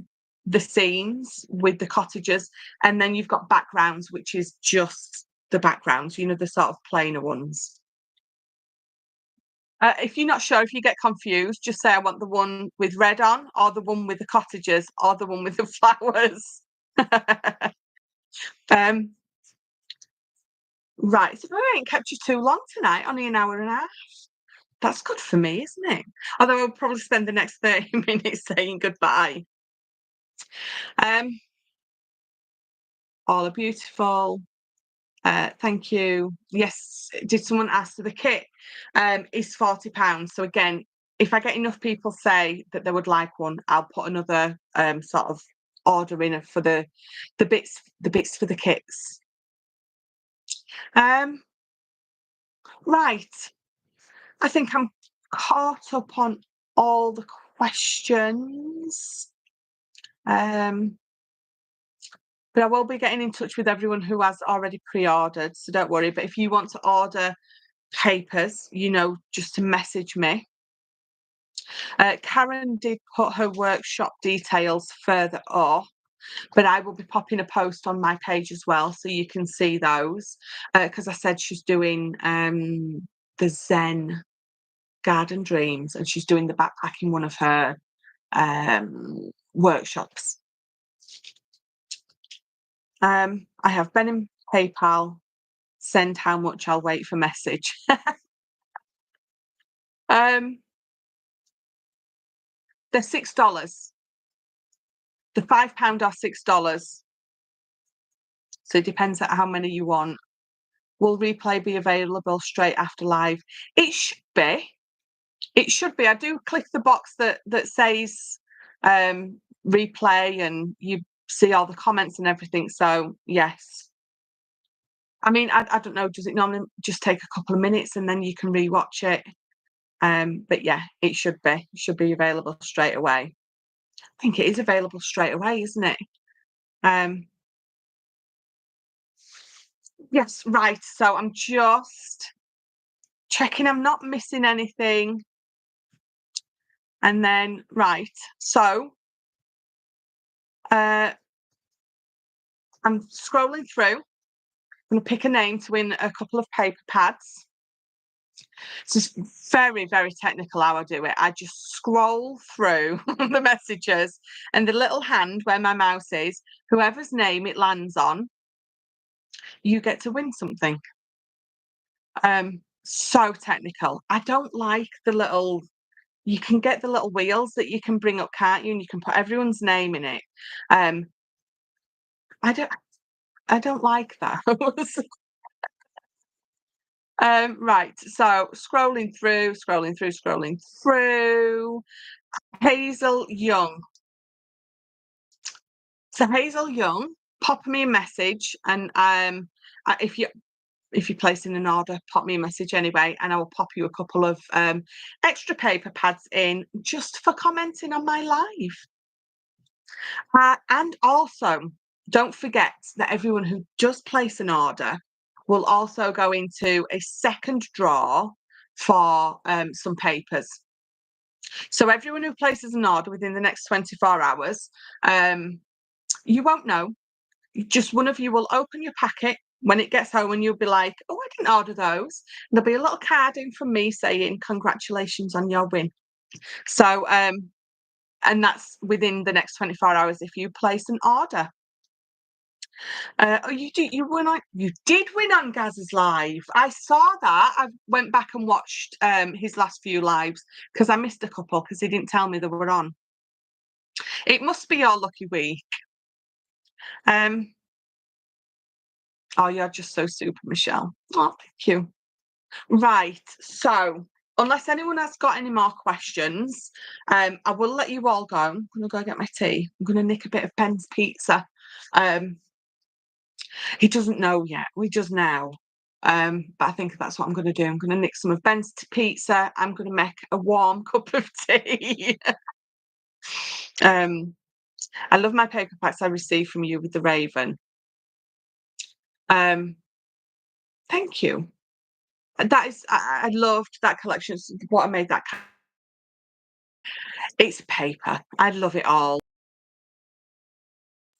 the scenes with the cottages, and then you've got backgrounds, which is just the backgrounds, you know, the sort of plainer ones. If you're not sure, if you get confused, just say I want the one with red on, or the one with the cottages, or the one with the flowers. um, right, so I ain't kept you too long tonight, only an hour and a half. That's good for me, isn't it? Although I'll probably spend the next 30 minutes saying goodbye. Um, all are beautiful. Thank you. Yes, did someone ask for the kit? Is £40. So again, if I get enough people say that they would like one, I'll put another sort of order in for the bits for the kits. Right. I think I'm caught up on all the questions. But I will be getting in touch with everyone who has already pre-ordered, so don't worry. But if you want to order papers, you know, just to message me. Karen did put her workshop details further up, but I will be popping a post on my page as well, so you can see those. Because I said she's doing the Zen Garden Dreams, and she's doing the backpacking one of her workshops. I have been in PayPal. Send how much, I'll wait for message. They're $6. The £5 are $6. So it depends on how many you want. Will replay be available straight after live? It should be. It should be. I do click the box that says replay, and you see all the comments and everything. So yes. I mean, I don't know. Does it normally just take a couple of minutes and then you can rewatch it? But yeah, it should be. It should be available straight away. I think it is available straight away, isn't it? Yes, right. So I'm just checking I'm not missing anything. And then, right. So I'm scrolling through. I'm going to pick a name to win a couple of paper pads. It's just very, very technical how I do it. I just scroll through the messages, and the little hand where my mouse is, whoever's name it lands on, you get to win something. So technical. I don't like the little, you can get the little wheels that you can bring up, can't you? And you can put everyone's name in it. I don't like that. Right, so scrolling through. Hazel Young. So Hazel Young, pop me a message, and if you're placing an order, pop me a message anyway, and I will pop you a couple of extra paper pads in just for commenting on my live. And also, don't forget that everyone who does place an order will also go into a second draw for some papers. So everyone who places an order within the next 24 hours, you won't know. Just one of you will open your packet when it gets home, and you'll be like, oh, I didn't order those. And there'll be a little card in from me saying, congratulations on your win. So, and that's within the next 24 hours if you place an order. Oh, you did win on Gaz's live. I saw that. I went back and watched his last few lives because I missed a couple because he didn't tell me they were on. It must be your lucky week. Oh, you're just so super, Michelle. Oh, thank you. Right. So unless anyone has got any more questions, I will let you all go. I'm gonna go get my tea. I'm gonna nick a bit of Ben's pizza. He doesn't know yet. We just know. But I think that's what I'm going to do. I'm going to nick some of Ben's pizza. I'm going to make a warm cup of tea. I love my paper packs I received from you with the raven. Thank you. That is, I loved that collection. It's what I made that. It's paper. I love it all.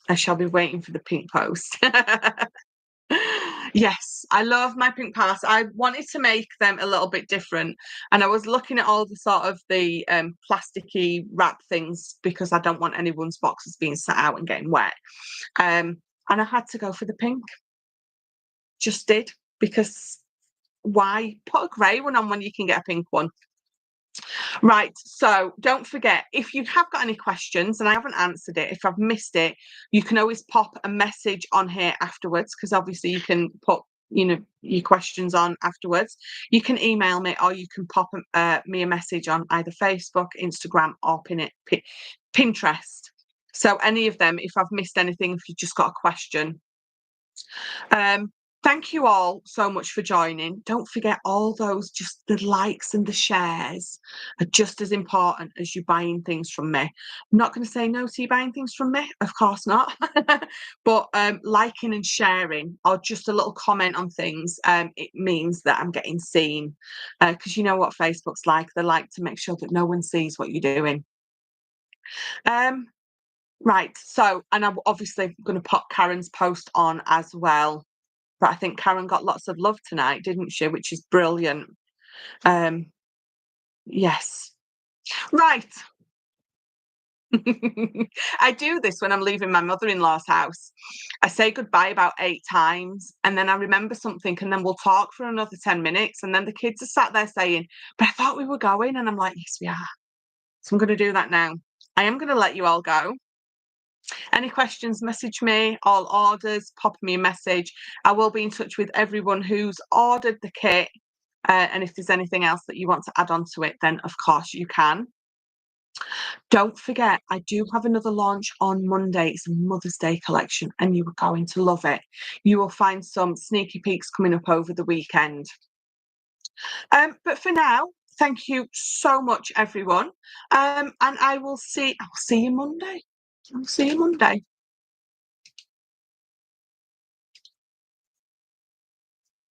I shall be waiting for the pink post. Yes, I love my pink pass. I wanted to make them a little bit different, and I was looking at all the sort of the plasticky wrap things because I don't want anyone's boxes being sat out and getting wet. And I had to go for the pink. Just did, because why put a grey one on when you can get a pink one? Right, so don't forget, if you have got any questions and I haven't answered it, if I've missed it, you can always pop a message on here afterwards, because obviously you can put, your questions on afterwards. You can email me, or you can pop me a message on either Facebook, Instagram, or Pinterest. So any of them, if I've missed anything, if you've just got a question. Thank you all so much for joining. Don't forget, all those, just the likes and the shares are just as important as you buying things from me. I'm not going to say no to you buying things from me, of course not. But liking and sharing, or just a little comment on things, it means that I'm getting seen. Because you know what Facebook's like. They like to make sure that no one sees what you're doing. Right, so, and I'm obviously going to pop Karen's post on as well. But I think Karen got lots of love tonight, didn't she? Which is brilliant. Yes. Right. I do this when I'm leaving my mother-in-law's house. I say goodbye about 8 times, and then I remember something, and then we'll talk for another 10 minutes, and then the kids are sat there saying, "But I thought we were going," and I'm like, "Yes, we are." So I'm going to do that now. I am going to let you all go. Any questions, message me. All orders, pop me a message. I will be in touch with everyone who's ordered the kit. And if there's anything else that you want to add on to it, then of course you can. Don't forget, I do have another launch on Monday. It's a Mother's Day collection, and you are going to love it. You will find some sneaky peeks coming up over the weekend. But for now, thank you so much, everyone. And I'll see you Monday. I'll see you Monday.